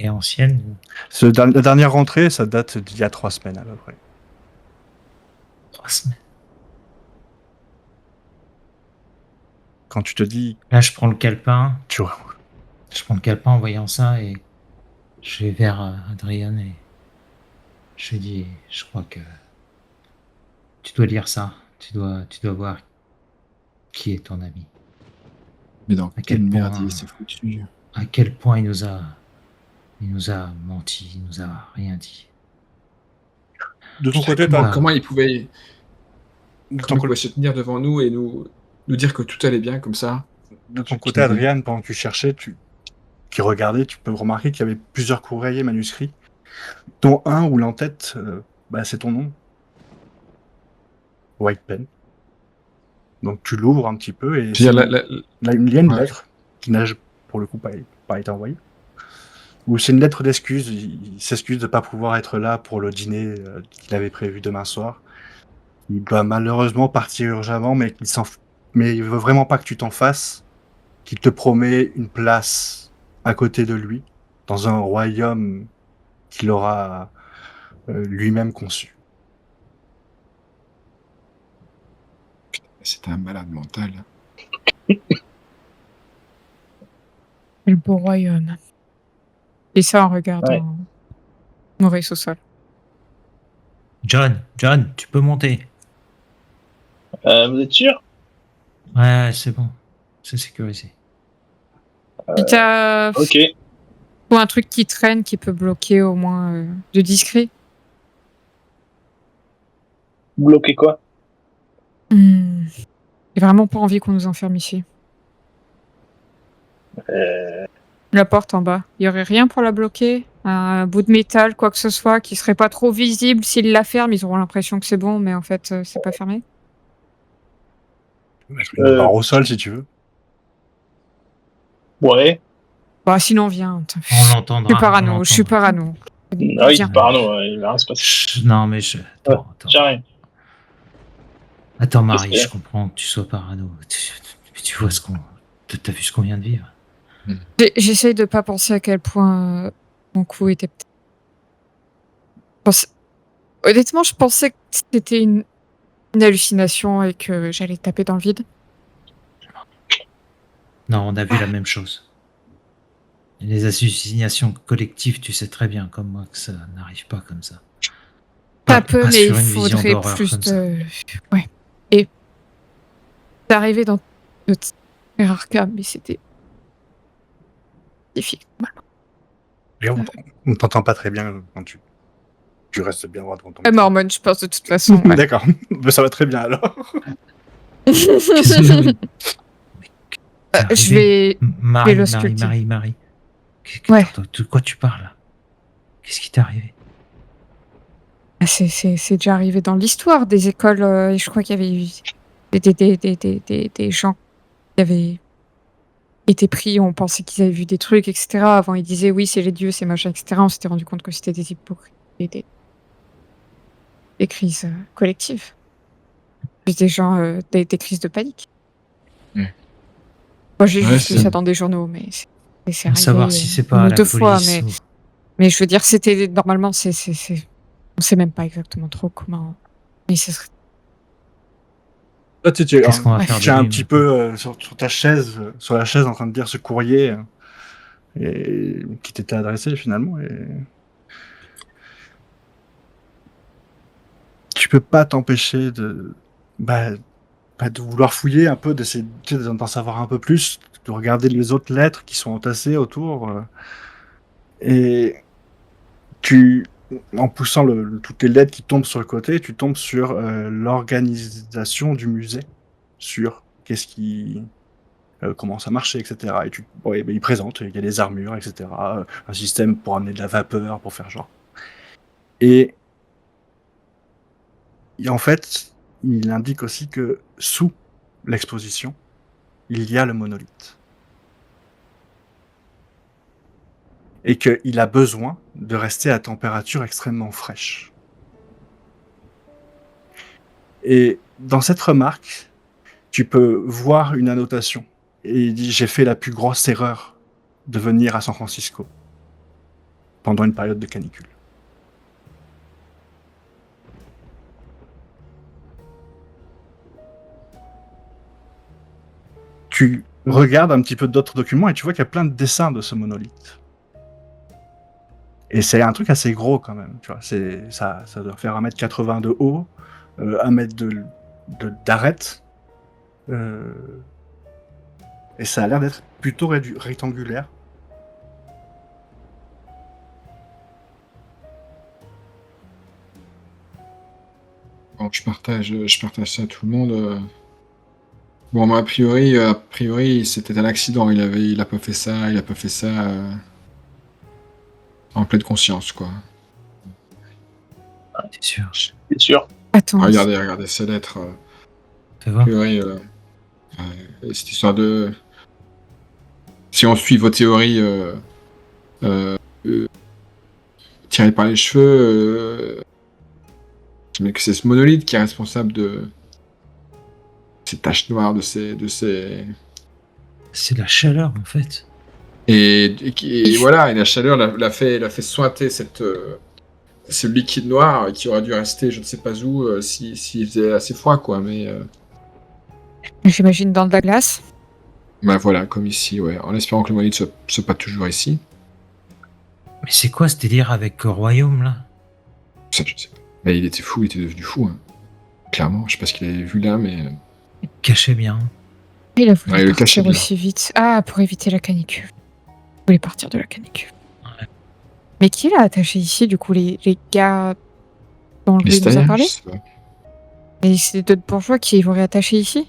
ancienne ou La dernière rentrée, ça date d'il y a 3 semaines à peu près. 3 semaines? Quand tu te dis, Là, je prends le calepin. tu vois, Je prends le calepin en voyant ça et je vais vers Adrien et je lui dis, je crois que tu dois lire ça. Tu dois voir qui est ton ami. Mais dans À quel quel point- merdier c'est foutu. À quel point il nous a menti, il nous a rien dit. de ton côté, Putain, t'as- Comment il pouvait de comment ton il côté, pouvait se tenir devant nous et nous dire que tout allait bien comme ça? de ton Tu- côté, tu me dis. Adriane, pendant que tu cherchais, qui regardais, tu peux remarquer qu'il y avait plusieurs courriers manuscrits, dont un où l'entête, c'est ton nom, White Pen. Donc tu l'ouvres un petit peu et Je veux dire, là, il y a une Ouais. lettre qui n'a pour le coup pas été envoyée. Ou c'est une lettre d'excuse. Il s'excuse de ne pas pouvoir être là pour le dîner qu'il avait prévu demain soir. Il doit malheureusement partir urgemment, mais il veut vraiment pas que tu t'en fasses. Qu'il te promet une place à côté de lui dans un royaume qu'il aura lui-même conçu. C'était un malade mental. Le beau royaume. Et ça en regardant Ouais. Maurice au sol. John, tu peux monter. Vous êtes sûr? Ouais, c'est bon. C'est sécurisé. Si t'as Ok. ou un truc qui traîne, qui peut bloquer au moins de discret. Bloquer quoi? J'ai vraiment pas envie qu'on nous enferme ici. La porte en bas. Il y aurait rien pour la bloquer? un bout de métal, quoi que ce soit, qui serait pas trop visible. S'ils la ferment, ils auront l'impression que c'est bon, mais en fait, c'est pas fermé. Mettre une barre au sol si tu veux. Ouais. Bah, sinon, viens. On Je suis l'entendra. parano, je suis parano. Ah oui, Viens. pardon, il va rien se passer. Non, mais Attends. J'arrive. Attends, Marie, Qu'est-ce je comprends que tu sois parano. Tu vois t'as vu ce qu'on vient de vivre. J'essaye de pas penser à quel point mon coup était peut-être. Honnêtement, je pensais que c'était une hallucination et que j'allais taper dans le vide. Non, on a vu la même chose. Les hallucinations collectives, tu sais très bien, comme moi, que ça n'arrive pas comme ça. Un peu, pas mais il sur une vision faudrait d'horreur plus comme ça. de. Ouais. Et c'est arrivé dans de très rares cas, mais c'était difficile. Et on t'entend pas très bien quand tu restes bien droit devant ton La micro. mormone, je pense, de toute façon. Ouais. D'accord. Mais ça va très bien alors. Qu'est-ce que- Je vais. Marie, l'ausculter. Marie. Ouais. Attends, de quoi tu parles là? Qu'est-ce qui t'est arrivé? C'est déjà arrivé dans l'histoire des écoles. Et je crois qu'il y avait eu des gens qui avaient été pris. On pensait qu'ils avaient vu des trucs, etc. Avant, ils disaient oui, c'est les dieux, c'est machin, etc. On s'était rendu compte que c'était des hypocrites. Des crises collectives. Des gens, des crises de panique. Ouais. Moi, j'ai Ouais, juste lu c'est- ça dans des journaux, mais c'est On arrivé savoir si c'est une pas ou la deux fois. police ou... Mais je veux dire, c'était normalement, on sait même pas exactement trop comment. Mais ce serait. Toi, tu Qu'est-ce qu'on va faire es de un lui petit maintenant? peu sur ta chaise, sur la chaise en train de lire ce courrier et qui t'était adressé finalement. Et tu peux pas t'empêcher de vouloir fouiller un peu, d'essayer d'en savoir un peu plus, de regarder les autres lettres qui sont entassées autour. Et en poussant toutes les lettres qui tombent sur le côté, tu tombes sur l'organisation du musée, sur comment ça marchait, etc. Et il présente, il y a des armures, etc. Un système pour amener de la vapeur, pour faire genre. Et en fait, il indique aussi que sous l'exposition, il y a le monolithe. Et qu'il a besoin de rester à température extrêmement fraîche. Et dans cette remarque, tu peux voir une annotation. Et il dit, j'ai fait la plus grosse erreur de venir à San Francisco pendant une période de canicule. Tu regardes un petit peu d'autres documents et tu vois qu'il y a plein de dessins de ce monolithe. Et c'est un truc assez gros quand même, tu vois. Ça doit faire 1m80 de haut, 1 m d'arête. Et ça a l'air d'être plutôt rectangulaire. Bon, je partage ça à tout le monde. Bon, moi, a priori, c'était un accident. Il a pas fait ça en pleine conscience, quoi. C'est sûr. C'est sûr. Attends. Regardez ces lettres. Fais A voir. priori, cette histoire de... Si on suit vos théories tirées par les cheveux, mais que c'est ce monolithe qui est responsable de ces taches noires, de ces... C'est la chaleur, en fait. Et voilà, et la chaleur l'a fait sointer ce liquide noir qui aurait dû rester je ne sais pas où s'il faisait assez froid, quoi. Mais J'imagine dans de la glace. bah voilà, comme ici, ouais. En espérant que le monolithe soit pas toujours ici. Mais c'est quoi ce délire avec le royaume, là? Ça, je sais pas. Mais il était fou, il était devenu fou. Hein. Clairement, je sais pas ce qu'il avait vu là, mais... Il cachait bien. Il a voulu Ouais, il le cachait partir bien. aussi vite. Ah, pour éviter la canicule. Il voulait partir de la canicule. Ouais. Mais qui l'a attaché ici, du coup, les gars dont Les lui nous a Italiens, parlé? je sais pas. Et c'est d'autres bourgeois qui l'auraient attaché ici?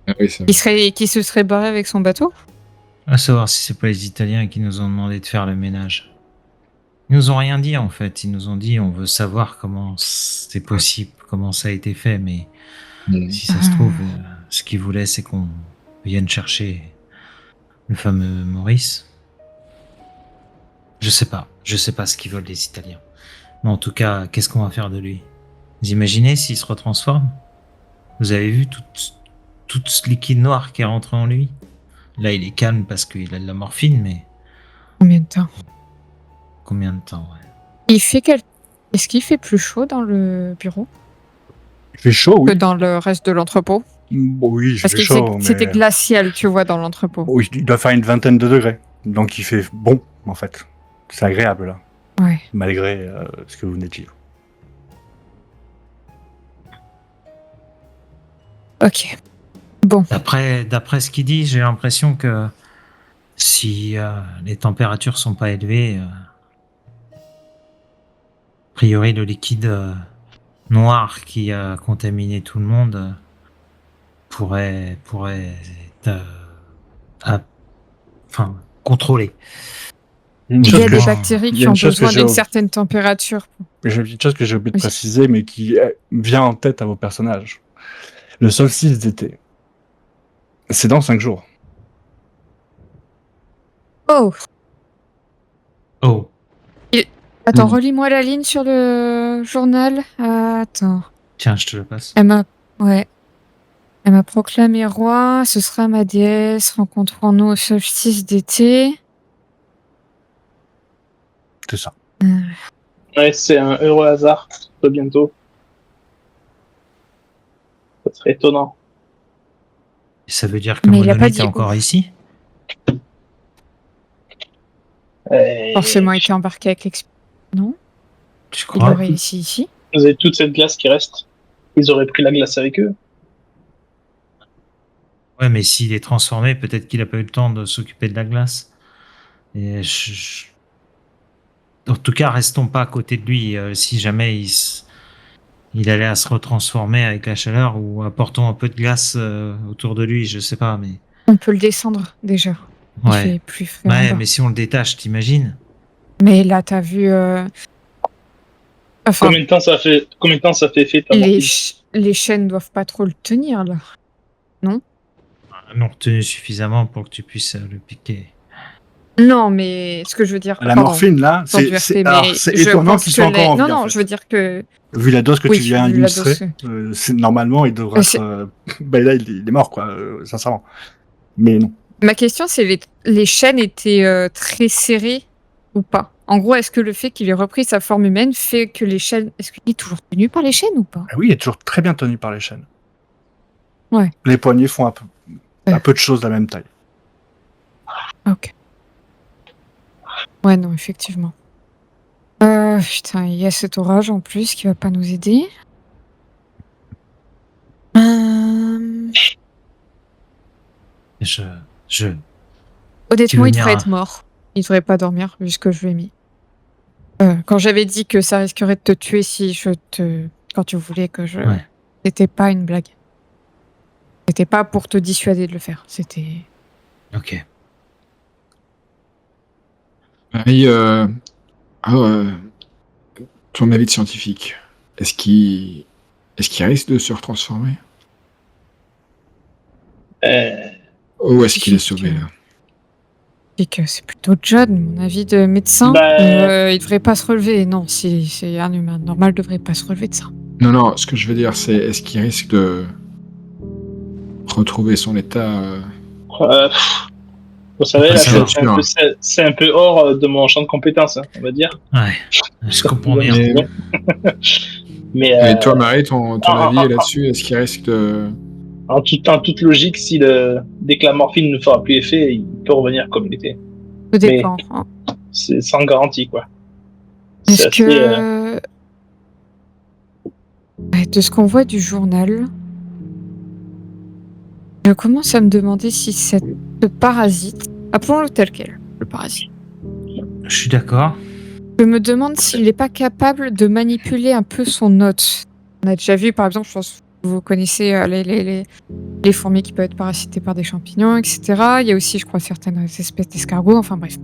Ah oui, c'est vrai. Qui se seraient barrés avec son bateau? À savoir si c'est pas les Italiens qui nous ont demandé de faire le ménage. Ils nous ont rien dit en fait. Ils nous ont dit on veut savoir comment c'est possible, comment ça a été fait, mais si ça se trouve, ce qu'ils voulaient, c'est qu'on vienne chercher le fameux Maurice. Je sais pas ce qu'ils veulent les Italiens. Mais en tout cas, qu'est-ce qu'on va faire de lui? Vous imaginez s'il se retransforme? Vous avez vu tout ce liquide noir qui est rentré en lui? Là, il est calme parce qu'il a de la morphine, mais Combien de temps? combien de temps, ouais. Est-ce qu'il fait plus chaud dans le bureau Il fait chaud, que oui. dans le reste de l'entrepôt? Oui, il Parce fait que chaud, c'était mais... glacial, tu vois, dans l'entrepôt. Oui, il doit faire une vingtaine de degrés. Donc il fait bon, en fait. C'est agréable, là. Ouais. Malgré ce que vous venez de dire. Ok. Bon. D'après ce qu'il dit, j'ai l'impression que si les températures sont pas élevées, a priori le liquide noir qui a contaminé tout le monde pourrait être contrôlé. Une Il y chose a que des je- bactéries il y qui a ont une chose que besoin j'ai d'une certaine température. j'ai une chose que j'ai oublié de Oui. préciser, mais qui vient en tête à vos personnages. Le solstice d'été. C'est dans 5 jours. Oh! Oh, Attends, relis-moi la ligne sur le journal. Attends. tiens, je te le passe. Elle m'a proclamé roi, ce sera ma déesse, rencontrons-nous au solstice d'été. C'est ça. Ouais, c'est un heureux hasard. Très bientôt. Ça serait étonnant. Ça veut dire que Mais il a pas Monolith dit est encore où. ici? Forcément été embarqué avec l'expédition. Non? Tu Il crois? aurait ici. Vous avez toute cette glace qui reste. Ils auraient pris la glace avec eux. Ouais, mais s'il est transformé, peut-être qu'il a pas eu le temps de s'occuper de la glace. Et en tout cas, restons pas à côté de lui. Si jamais il allait à se retransformer avec la chaleur, ou apportons un peu de glace autour de lui, je sais pas, mais On peut le descendre déjà. Il ouais. fait plus frais en Ouais, bas. mais si on le détache, t'imagines? Mais là, t'as vu. Enfin, Combien de temps ça fait effet ta morphine les chaînes doivent pas trop le tenir là. Non retenu suffisamment pour que tu puisses le piquer. Non, mais ce que je veux dire. La pardon, morphine, là, sans c'est dureté, alors, mais c'est je étonnant pense qu'il que soit encore en vie. Non, non, en fait. je veux dire que. Vu la dose que Oui, tu viens vu la illustrer, dose. normalement, il devrait C'est- être... ben là, il est mort, quoi, sincèrement. Mais non. Ma question, c'est les chaînes étaient très serrées ou pas? En gros, est-ce que le fait qu'il ait repris sa forme humaine fait que les chaînes. Est-ce qu'il est toujours tenu par les chaînes ou pas? Ah oui, il est toujours très bien tenu par les chaînes. Ouais. Les poignets font un peu de choses de la même taille. Ok. Ouais, non, effectivement. Putain, il y a cet orage en plus qui va pas nous aider. Honnêtement, il venir devrait à- être mort. Il devrait pas dormir, vu ce que je lui ai mis. Quand j'avais dit que ça risquerait de te tuer quand tu voulais que je... Ouais. C'était pas une blague. C'était pas pour te dissuader de le faire. C'était... Ok. Marie, ton avis de scientifique, est-ce qu'il risque de se retransformer? Ou est-ce qu'il est sauvé là? Et que c'est plutôt John, mon avis de médecin. Bah- Il devrait pas se relever. Non, c'est un humain normal, devrait pas se relever de ça. Non, ce que je veux dire, c'est est-ce qu'il risque de retrouver son état Vous savez, là, Ça va. c'est un peu hors de mon champ de compétences, hein, on va dire. Ouais, je comprends bien. Mais, Mais et toi, Marie, ton avis est là-dessus? Est-ce qu'il risque de... en toute logique, dès que la morphine ne fera plus effet, il peut revenir comme il était. Tout dépend. C'est sans garantie, quoi. Est-ce C'est assez, que... Ouais, de ce qu'on voit du journal, je commence à me demander si ce parasite, appelons-le tel quel, le parasite, Je suis d'accord. je me demande s'il n'est pas capable de manipuler un peu son hôte. On a déjà vu, par exemple, je pense que vous connaissez les fourmis qui peuvent être parasitées par des champignons, etc. Il y a aussi, je crois, certaines espèces d'escargots, enfin bref,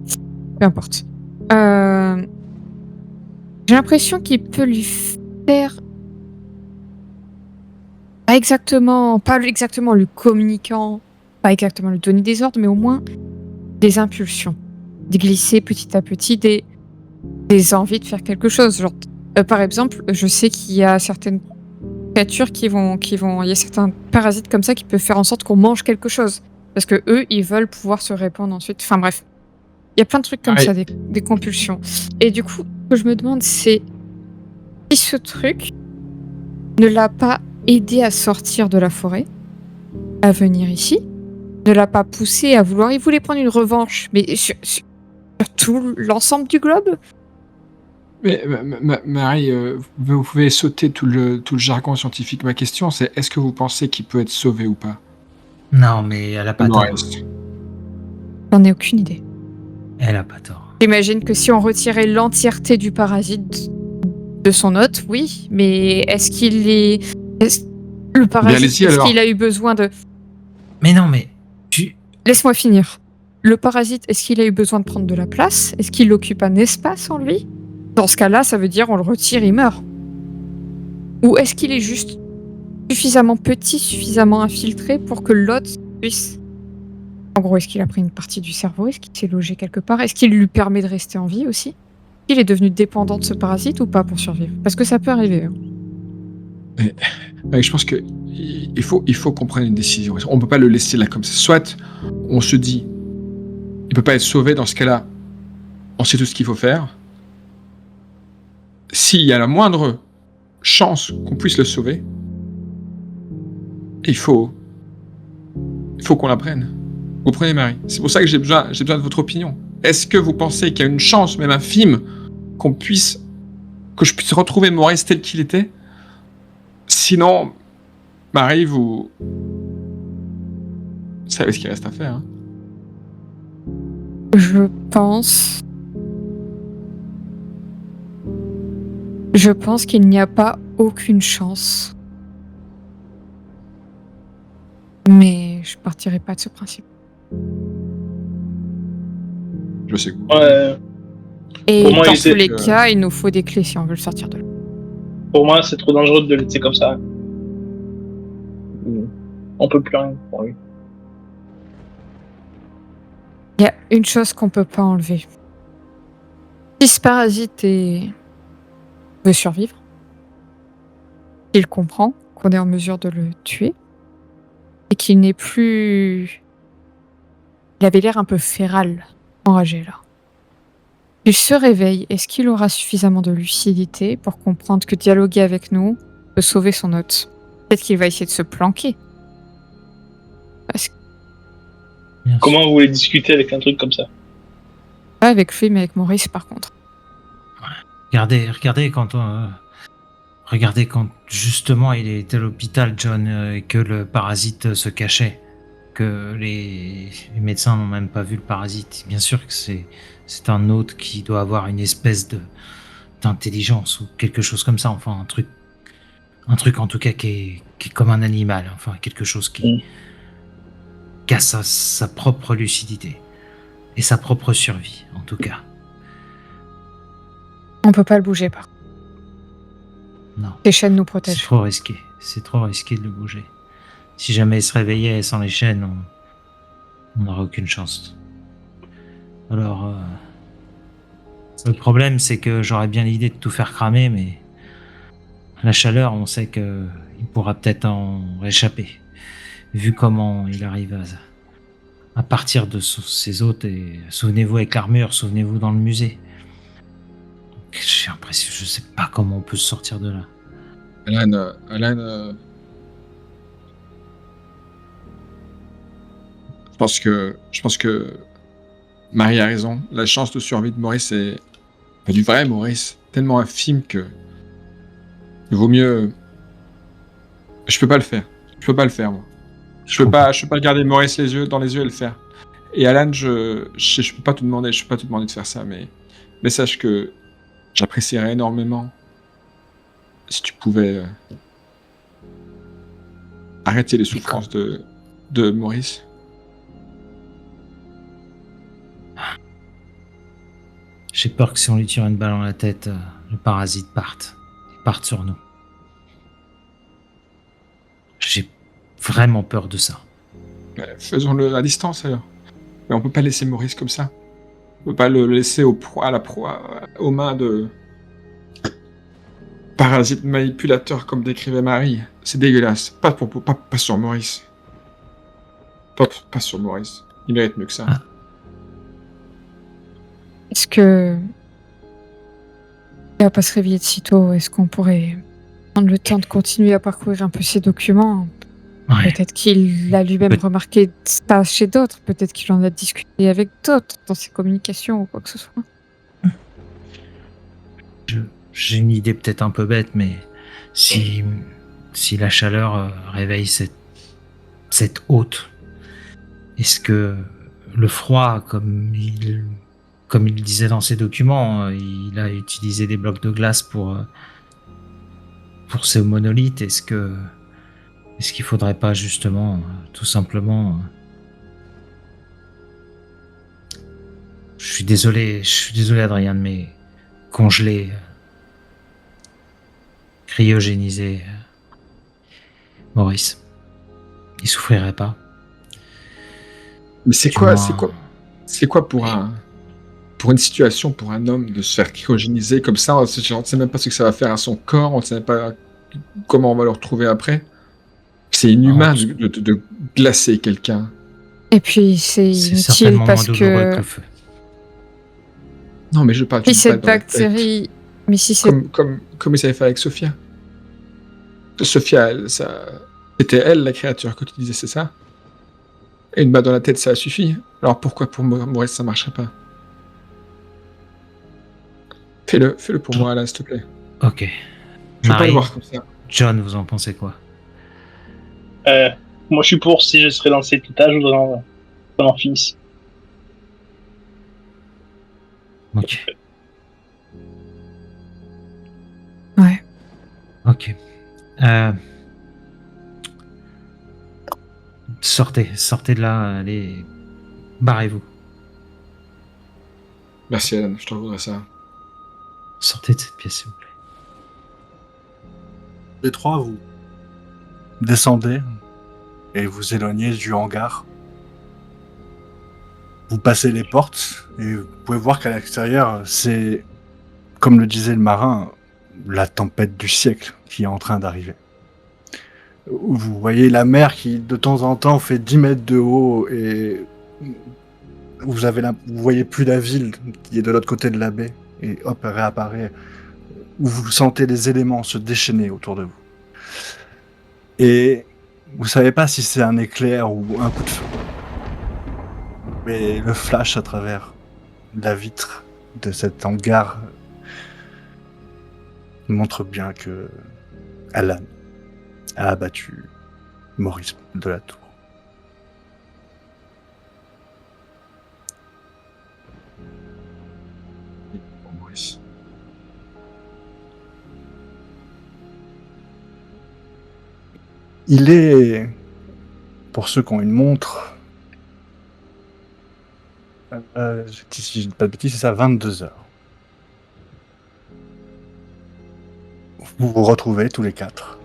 peu importe. J'ai l'impression qu'il peut lui faire pas exactement lui communiquant, pas exactement lui donner des ordres, mais au moins des impulsions, de glisser petit à petit des envies de faire quelque chose. Genre, par exemple, je sais qu'il y a certaines créatures il y a certains parasites comme ça qui peuvent faire en sorte qu'on mange quelque chose. Parce que eux, ils veulent pouvoir se répandre ensuite. Enfin bref, il y a plein de trucs comme Ouais. ça, des compulsions. Et du coup, ce que je me demande, c'est si ce truc ne l'a pas aidé à sortir de la forêt, à venir ici, ne l'a pas poussé à vouloir. Il voulait prendre une revanche, mais sur tout l'ensemble du globe. Mais Marie, vous pouvez sauter tout le jargon scientifique. Ma question, c'est est-ce que vous pensez qu'il peut être sauvé ou pas? Non, mais elle a pas tort. Maurice. J'en ai aucune idée. Elle a pas tort. J'imagine que si on retirait l'entièreté du parasite de son hôte, oui, mais est-ce qu'il est... Le parasite, allez-y, est-ce alors. qu'il a eu besoin de... Mais non, mais tu... Laisse-moi finir. Le parasite, est-ce qu'il a eu besoin de prendre de la place? Est-ce qu'il occupe un espace en lui? Dans ce cas-là, ça veut dire on le retire, il meurt. Ou est-ce qu'il est juste suffisamment petit, suffisamment infiltré pour que l'hôte puisse... En gros, est-ce qu'il a pris une partie du cerveau? Est-ce qu'il s'est logé quelque part? Est-ce qu'il lui permet de rester en vie aussi? Il est devenu dépendant de ce parasite ou pas pour survivre? Parce que ça peut arriver. Hein. Ouais, je pense que il faut qu'on prenne une décision. On peut pas le laisser là comme ça. Soit on se dit, il peut pas être sauvé. Dans ce cas-là, on sait tout ce qu'il faut faire. S'il y a la moindre chance qu'on puisse le sauver, il faut qu'on l'apprenne. Vous comprenez, Marie? C'est pour ça que j'ai besoin de votre opinion. Est-ce que vous pensez qu'il y a une chance, même infime, que je puisse retrouver Maurice tel qu'il était? Sinon, Marie, vous savez ce qu'il reste à faire. Hein. Je pense qu'il n'y a pas aucune chance. Mais je partirai pas de ce principe. Je sais que vous... Ouais, Et Pour moi, dans il tous était- les cas, il nous faut des clés si on veut le sortir de là. pour moi, c'est trop dangereux de le laisser comme ça. On peut plus rien pour lui. Il y a une chose qu'on peut pas enlever. Si ce parasite veut survivre, il comprend qu'on est en mesure de le tuer et qu'il n'est plus... Il avait l'air un peu féral, enragé là. Il se réveille. Est-ce qu'il aura suffisamment de lucidité pour comprendre que dialoguer avec nous peut sauver son hôte? Peut-être qu'il va essayer de se planquer. Parce que Bien sûr. Comment vous voulez discuter avec un truc comme ça? pas avec lui, mais avec Maurice par contre. Regardez quand justement il était à l'hôpital, John, et que le parasite se cachait, que les médecins n'ont même pas vu le parasite. Bien sûr que c'est un hôte qui doit avoir une espèce d'intelligence ou quelque chose comme ça. Enfin, un truc en tout cas qui est comme un animal. Enfin, quelque chose qui a sa propre lucidité et sa propre survie, en tout cas. On peut pas le bouger par contre. Non. Les chaînes nous C'est protègent. trop risqué. C'est trop risqué de le bouger. Si jamais il se réveillait sans les chaînes, on n'aurait aucune chance. Alors, le problème, c'est que j'aurais bien l'idée de tout faire cramer, mais la chaleur, on sait que il pourra peut-être en réchapper. Vu comment il arrive à partir de ses hôtes. Et souvenez-vous avec l'armure, souvenez-vous dans le musée. Donc, j'ai l'impression, je sais pas comment on peut se sortir de là. Alan, je pense que Marie a raison. La chance de survie de Maurice est pas du vrai Maurice, tellement infime que il vaut mieux. Je peux pas le faire. Moi. Je peux pas regarder Maurice dans les yeux et le faire. Et Alan, je peux pas te demander de faire ça, mais sache que j'apprécierais énormément si tu pouvais arrêter les souffrances de Maurice. J'ai peur que si on lui tire une balle dans la tête, le parasite parte sur nous. J'ai vraiment peur de ça. Faisons-le à distance alors. Mais on peut pas laisser Maurice comme ça. On peut pas le laisser à la proie, aux mains de parasites manipulateurs comme décrivait Marie. C'est dégueulasse. Pas sur Maurice. Pas sur Maurice. Il mérite mieux que ça. Est-ce que... Il va pas se réveiller de sitôt. Est-ce qu'on pourrait prendre le temps de continuer à parcourir un peu ces documents? Ouais. Peut-être qu'il a lui-même remarqué ça chez d'autres. Peut-être qu'il en a discuté avec d'autres dans ses communications ou quoi que ce soit. J'ai une idée peut-être un peu bête, mais si la chaleur réveille cette hôte, est-ce que le froid, comme il disait dans ses documents, il a utilisé des blocs de glace pour ces monolithes, est-ce qu'il faudrait pas justement tout simplement je suis désolé Adrien, mais congeler, cryogéniser Maurice, il souffrirait pas. Mais c'est Du quoi moins- pour une situation, pour un homme, de se faire cryogéniser comme ça? On ne sait même pas ce que ça va faire à son corps, on ne sait même pas comment on va le retrouver après. C'est inhumain de glacer quelqu'un. Et puis c'est C'est inutile certainement moins parce douloureux que que... le feu. Non, mais je parle Puis d'une cette balle dans la tête. bactérie... Mais si c'est... Comme il savait faire avec Sophia. Sophia, c'était elle la créature que tu disais, c'est ça? Et une balle dans la tête, ça a suffi. Alors pourquoi pour Maurice ça marcherait pas? Fais-le pour moi là, s'il te plaît. Ok. Je veux pas Marie, le voir comme ça. John, vous en pensez quoi? Moi, je suis pour. Si je serais dans cet état, je voudrais qu'on en finisse. Ok. Ouais. Ok. Sortez de là, allez, barrez-vous. Merci Alan, je t'en voudrais ça. Sortez de cette pièce, s'il vous plaît. Les trois, vous descendez et vous éloignez du hangar. Vous passez les portes et vous pouvez voir qu'à l'extérieur, c'est, comme le disait le marin, la tempête du siècle qui est en train d'arriver. Vous voyez la mer qui, de temps en temps, fait 10 mètres de haut et vous voyez plus la ville qui est de l'autre côté de la baie et hop, elle réapparaît. Vous sentez les éléments se déchaîner autour de vous. Et vous savez pas si c'est un éclair ou un coup de feu. Mais le flash à travers la vitre de cet hangar montre bien que Alan a abattu Maurice de la Tour. Maurice. Il est, pour ceux qui ont une montre, si je dis pas de bêtises, c'est ça, 22h. Vous vous retrouvez tous les quatre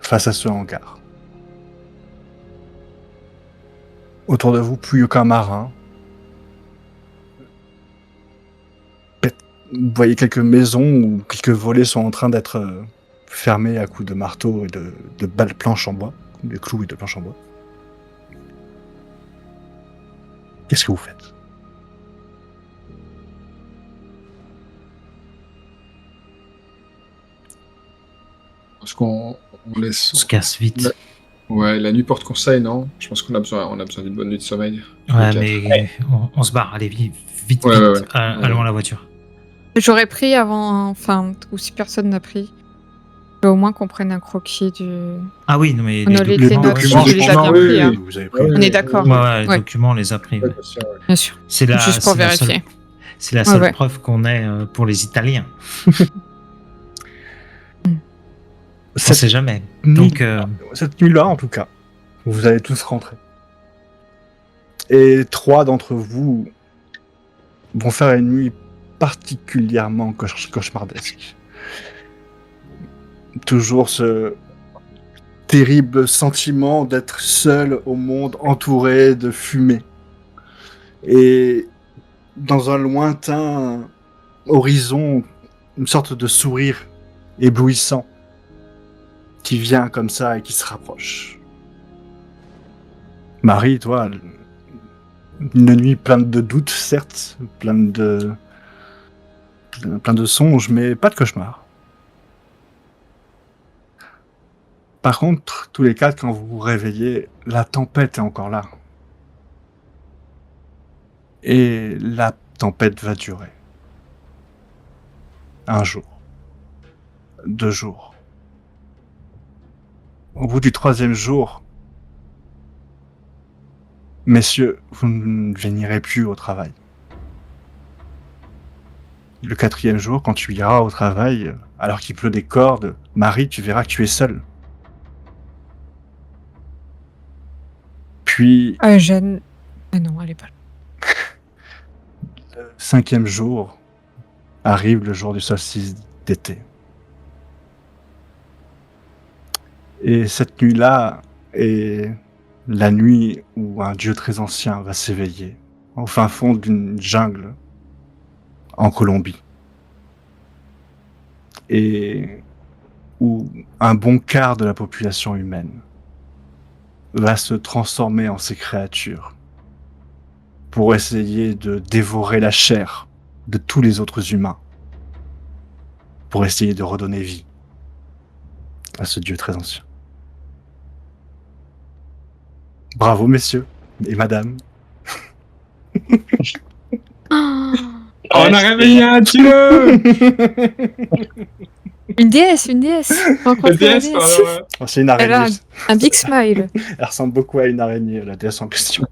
face à ce hangar. Autour de vous, plus aucun marin. Vous voyez quelques maisons où quelques volets sont en train d'être fermés à coups de marteau et de balles planches en bois, de clous et de planches en bois. Qu'est-ce que vous faites? Est-ce qu'on laisse... On se casse vite. Ouais, la nuit porte conseil, non? Je pense qu'on a besoin d'une bonne nuit de sommeil. Ouais, mais on se barre. Allez, vite. Ouais. Allons à la voiture. J'aurais pris avant... Enfin, ou si personne n'a pris. Au moins qu'on prenne un croquis du... Ah oui, non mais On a les notes, documents, tu les as bien pris, hein. vous avez pris. On est d'accord. les Ouais. documents, on les a pris. Ouais. Bien sûr. C'est la, Juste pour c'est la vérifier. seule- C'est la seule Ouais. preuve qu'on ait pour les Italiens. On sait jamais. Donc, Cette nuit-là, en tout cas, vous allez tous rentrer. Et 3 d'entre vous vont faire une nuit particulièrement cauchemardesque. Toujours ce terrible sentiment d'être seul au monde, entouré de fumée. Et dans un lointain horizon, une sorte de sourire éblouissant qui vient comme ça et qui se rapproche. Marie, toi, une nuit pleine de doutes, certes, pleine de songes, mais pas de cauchemars. Par contre, tous les quatre, quand vous vous réveillez, la tempête est encore là. Et la tempête va durer. 1 jour. 2 jours. Au bout du 3e jour, messieurs, vous ne vienirez plus au travail. Le 4e jour, quand tu iras au travail, alors qu'il pleut des cordes, Marie, tu verras que tu es seule. Puis, Jeanne... Ah non, elle est pas là. le 5e jour arrive le jour du solstice d'été. Et cette nuit-là est la nuit où un dieu très ancien va s'éveiller au fin fond d'une jungle en Colombie. Et où un bon quart de la population humaine va se transformer en ces créatures pour essayer de dévorer la chair de tous les autres humains, pour essayer de redonner vie à ce dieu très ancien. Bravo, messieurs et madame. On a réveillé un dieu. Une déesse, une déesse. Rencontre la déesse. Oh, c'est une Elle a araignée. un big smile. Elle ressemble beaucoup à une araignée, la déesse en question.